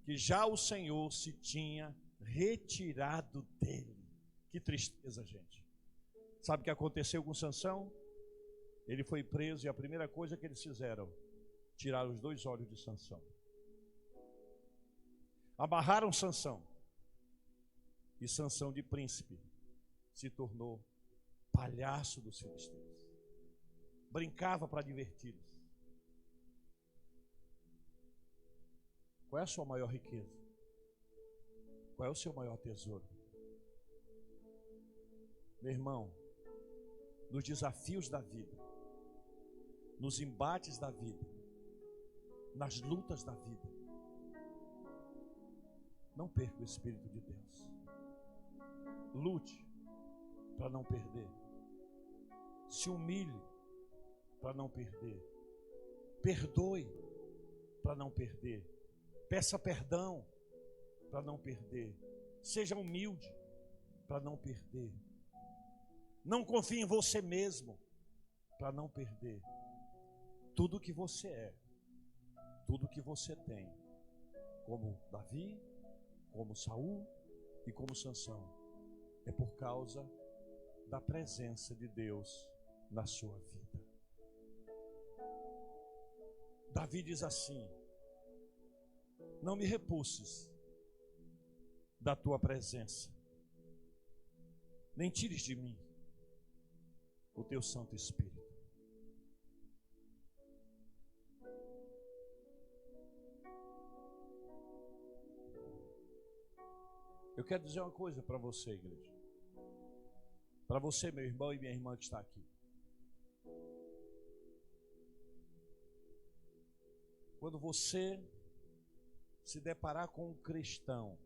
que já o Senhor se tinha retirado dele. Que tristeza, gente. Sabe o que aconteceu com Sansão? Ele foi preso e a primeira coisa que eles fizeram, tiraram os 2 olhos de Sansão. Amarraram Sansão. E Sansão, de príncipe, se tornou palhaço dos filisteus. Brincava para diverti-los. Qual é a sua maior riqueza? Qual é o seu maior tesouro? Meu irmão, nos desafios da vida, nos embates da vida, nas lutas da vida, não perca o Espírito de Deus. Lute para não perder. Se humilhe para não perder. Perdoe para não perder. Peça perdão para não perder. Seja humilde para não perder. Não confie em você mesmo para não perder. Tudo que você é, tudo que você tem, como Davi, como Saul e como Sansão, é por causa da presença de Deus na sua vida. Davi diz assim: não me repulses da tua presença, nem tires de mim o teu Santo Espírito. Eu quero dizer uma coisa para você, igreja. Para você, meu irmão e minha irmã que está aqui. Quando você se deparar com um cristão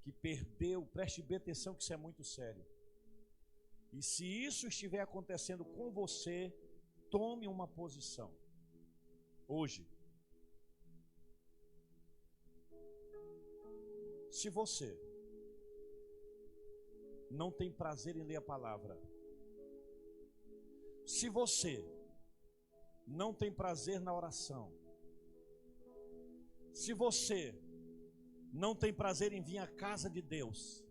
que perdeu, preste bem atenção que isso é muito sério. E se isso estiver acontecendo com você, tome uma posição. Hoje. Se você não tem prazer em ler a palavra, se você não tem prazer na oração, se você não tem prazer em vir à casa de Deus,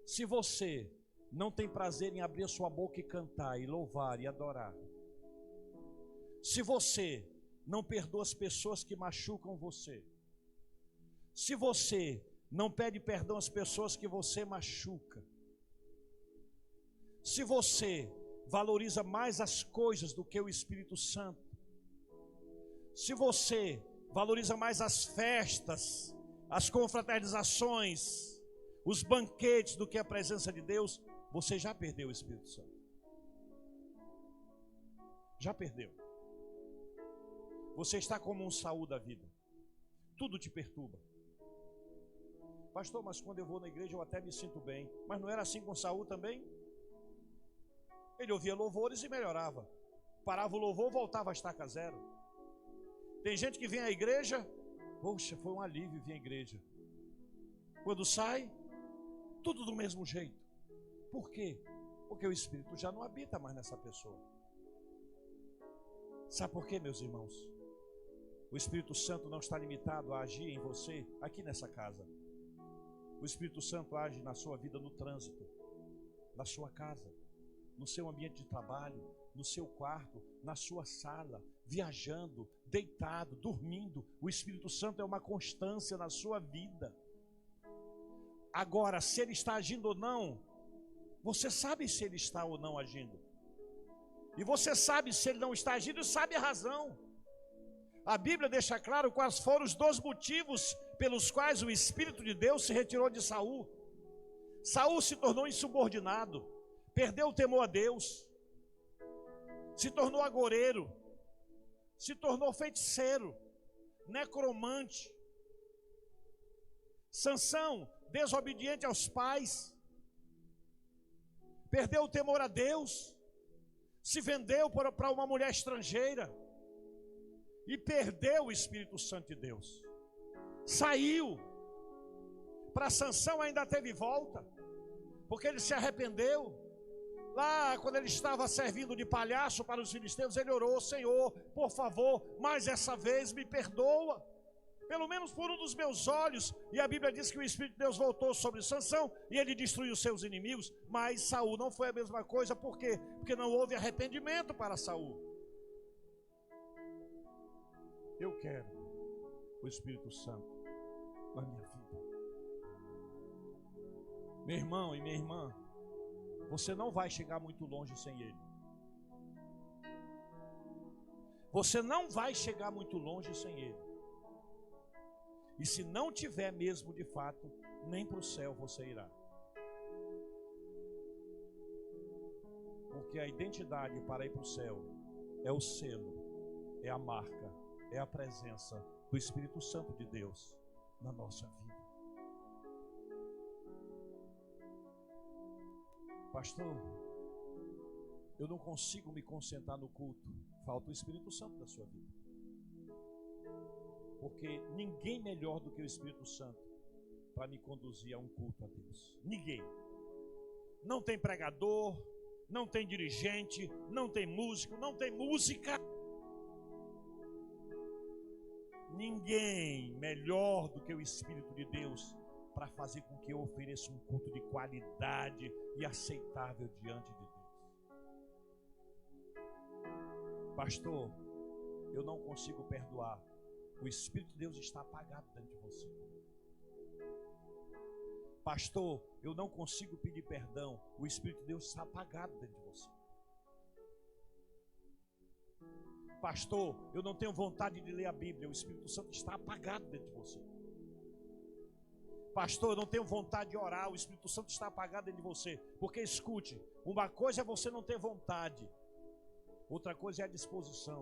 se você não tem prazer em abrir a sua boca e cantar, e louvar, e adorar, se você não perdoa as pessoas que machucam você, se você não pede perdão às pessoas que você machuca, se você valoriza mais as coisas do que o Espírito Santo, se você valoriza mais as festas, as confraternizações, os banquetes do que a presença de Deus, você já perdeu o Espírito Santo. Já perdeu. Você está como um Saul da vida. Tudo te perturba. Pastor, mas quando eu vou na igreja eu até me sinto bem. Mas não era assim com Saul também? Ele ouvia louvores e melhorava. Parava o louvor, voltava a estaca zero. Tem gente que vem à igreja, poxa, foi um alívio vir à igreja. Quando sai, tudo do mesmo jeito. Por quê? Porque o Espírito já não habita mais nessa pessoa. Sabe por quê, meus irmãos? O Espírito Santo não está limitado a agir em você aqui nessa casa. O Espírito Santo age na sua vida no trânsito, na sua casa, no seu ambiente de trabalho, no seu quarto, na sua sala, viajando, deitado, dormindo. O Espírito Santo é uma constância na sua vida. Agora, se ele está agindo ou não, você sabe se ele está ou não agindo. E você sabe se ele não está agindo e sabe a razão. A Bíblia deixa claro quais foram os 2 motivos pelos quais o Espírito de Deus se retirou de Saul. Saul se tornou insubordinado, perdeu o temor a Deus, se tornou agoureiro, se tornou feiticeiro, necromante. Sansão, desobediente aos pais, perdeu o temor a Deus, se vendeu para uma mulher estrangeira e perdeu o Espírito Santo de Deus. Saiu. Para Sansão ainda teve volta, porque ele se arrependeu. Lá quando ele estava servindo de palhaço para os filisteus, ele orou: Senhor, por favor, mais essa vez me perdoa, pelo menos por um dos meus olhos. E a Bíblia diz que o Espírito de Deus voltou sobre Sansão e ele destruiu seus inimigos. Mas Saul não foi a mesma coisa. Por quê? Porque não houve arrependimento para Saul. Eu quero o Espírito Santo na minha vida. Meu irmão e minha irmã, você não vai chegar muito longe sem ele. Você não vai chegar muito longe sem ele. E se não tiver mesmo de fato, nem para o céu você irá. Porque a identidade para ir para o céu é o selo, é a marca, é a presença do Espírito Santo de Deus na nossa vida. Pastor, eu não consigo me concentrar no culto. Falta o Espírito Santo da sua vida. Porque ninguém melhor do que o Espírito Santo para me conduzir a um culto a Deus. Ninguém. Não tem pregador, não tem dirigente, não tem músico, não tem música. Ninguém melhor do que o Espírito de Deus para fazer com que eu ofereça um culto de qualidade e aceitável diante de Deus. Pastor, eu não consigo perdoar. O Espírito de Deus está apagado dentro de você. Pastor, eu não consigo pedir perdão. O Espírito de Deus está apagado dentro de você. Pastor, eu não tenho vontade de ler a Bíblia. O Espírito Santo está apagado dentro de você. Pastor, eu não tenho vontade de orar. O Espírito Santo está apagado dentro de você. Porque escute, uma coisa é você não ter vontade, outra coisa é a disposição.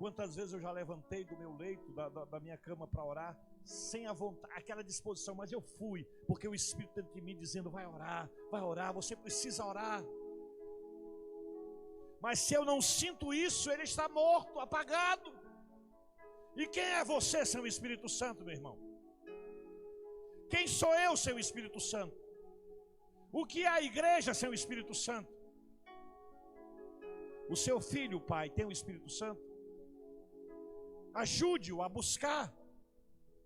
Quantas vezes eu já levantei do meu leito, da minha cama para orar, sem a vontade, aquela disposição, mas eu fui, porque o Espírito dentro de mim dizendo, vai orar, você precisa orar. Mas se eu não sinto isso, ele está morto, apagado. E quem é você sem o Espírito Santo, meu irmão? Quem sou eu sem o Espírito Santo? O que é a igreja sem o Espírito Santo? O seu filho, pai, tem o Espírito Santo? Ajude-o a buscar.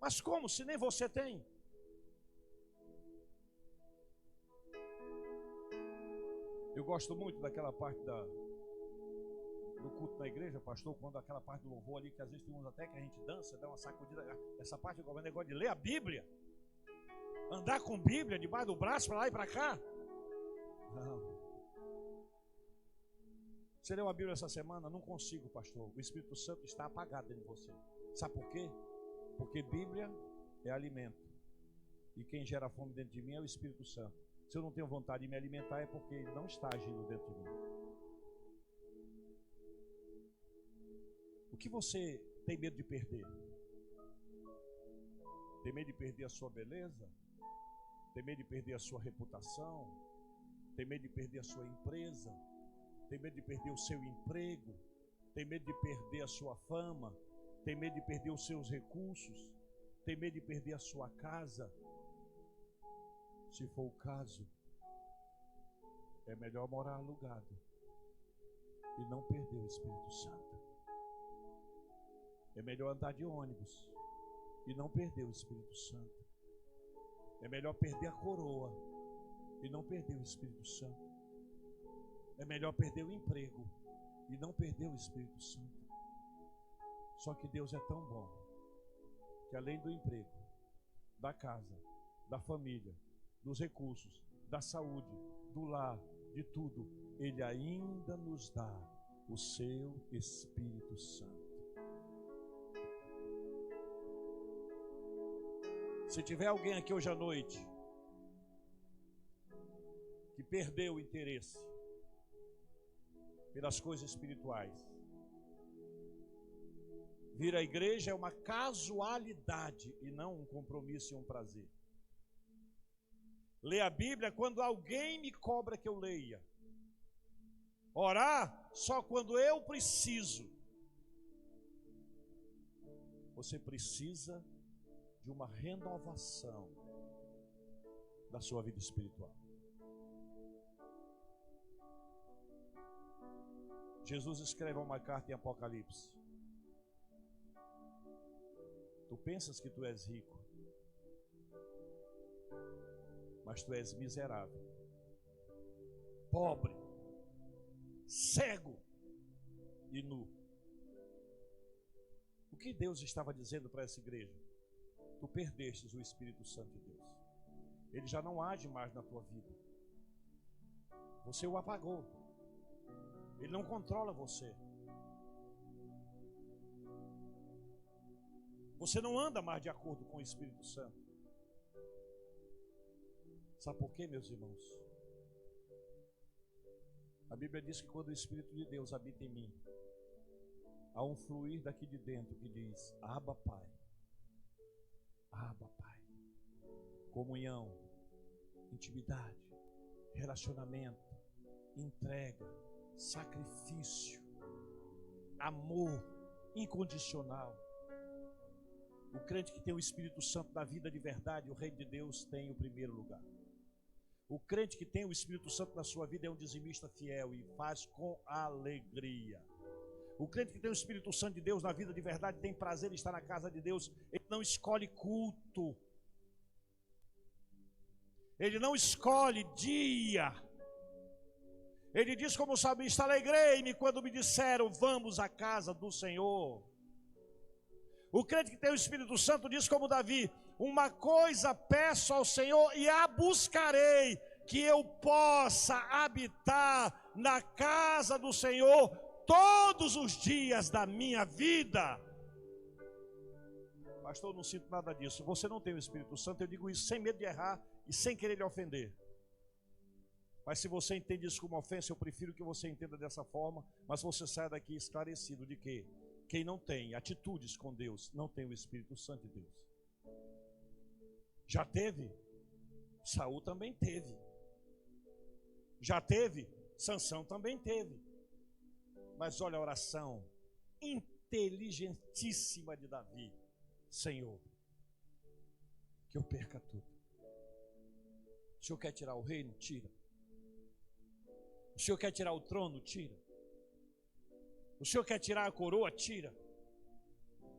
Mas como, se nem você tem? Eu gosto muito daquela parte do culto na igreja, pastor, quando aquela parte do louvor ali, que às vezes tem uns até que a gente dança, dá uma sacudida. Essa parte do negócio de ler a Bíblia, andar com Bíblia debaixo do braço, para lá e para cá. Não. Você leu a Bíblia essa semana? Não consigo, pastor. O Espírito Santo está apagado dentro de você. Sabe por quê? Porque Bíblia é alimento. E quem gera fome dentro de mim é o Espírito Santo. Se eu não tenho vontade de me alimentar, é porque ele não está agindo dentro de mim. O que você tem medo de perder? Tem medo de perder a sua beleza? Tem medo de perder a sua reputação? Tem medo de perder a sua empresa? Tem medo de perder o seu emprego? Tem medo de perder a sua fama? Tem medo de perder os seus recursos? Tem medo de perder a sua casa? Se for o caso, é melhor morar alugado e não perder o Espírito Santo. É melhor andar de ônibus e não perder o Espírito Santo. É melhor perder a coroa e não perder o Espírito Santo. É melhor perder o emprego e não perder o Espírito Santo. Só que Deus é tão bom que além do emprego, da casa, da família, dos recursos, da saúde, do lar, de tudo, Ele ainda nos dá o seu Espírito Santo. Se tiver alguém aqui hoje à noite que perdeu o interesse pelas coisas espirituais, vir à igreja é uma casualidade e não um compromisso e um prazer. Ler a Bíblia quando alguém me cobra que eu leia. Orar só quando eu preciso. Você precisa de uma renovação da sua vida espiritual. Jesus escreve uma carta em Apocalipse. Tu pensas que tu és rico, mas tu és miserável, pobre, cego e nu. O que Deus estava dizendo para essa igreja? Tu perdestes o Espírito Santo de Deus. Ele já não age mais na tua vida. Você o apagou. Ele não controla você. Você não anda mais de acordo com o Espírito Santo. Sabe por quê, meus irmãos? A Bíblia diz que quando o Espírito de Deus habita em mim, há um fluir daqui de dentro que diz: Abba, Pai. Abba, Pai. Comunhão, intimidade, relacionamento, entrega, sacrifício, amor incondicional. O crente que tem o Espírito Santo na vida de verdade, o Reino de Deus tem o primeiro lugar. O crente que tem o Espírito Santo na sua vida é um dizimista fiel e faz com alegria. O crente que tem o Espírito Santo de Deus na vida de verdade tem prazer em estar na casa de Deus. Ele não escolhe culto. Ele não escolhe dia. Ele diz como salmista: alegrei-me quando me disseram, vamos à casa do Senhor. O crente que tem o Espírito Santo diz como Davi: uma coisa peço ao Senhor e a buscarei, que eu possa habitar na casa do Senhor todos os dias da minha vida. Pastor, eu não sinto nada disso. Você não tem o Espírito Santo. Eu digo isso sem medo de errar e sem querer lhe ofender. Mas se você entende isso como ofensa, eu prefiro que você entenda dessa forma, mas você saia daqui esclarecido de que quem não tem atitudes com Deus, não tem o Espírito Santo de Deus. Já teve? Saul também teve. Já teve? Sansão também teve. Mas olha a oração inteligentíssima de Davi: Senhor, que eu perca tudo. O Senhor quer tirar o reino? Tira. O Senhor quer tirar o trono? Tira. O Senhor quer tirar a coroa? Tira.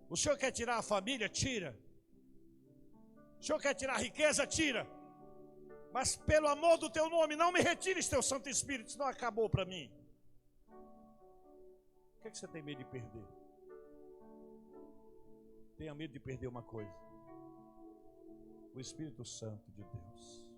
O Senhor quer tirar a família? Tira. O Senhor quer tirar a riqueza? Tira. Mas pelo amor do teu nome, não me retires teu Santo Espírito, senão acabou para mim. O que é que você tem medo de perder? Tenha medo de perder uma coisa: o Espírito Santo de Deus.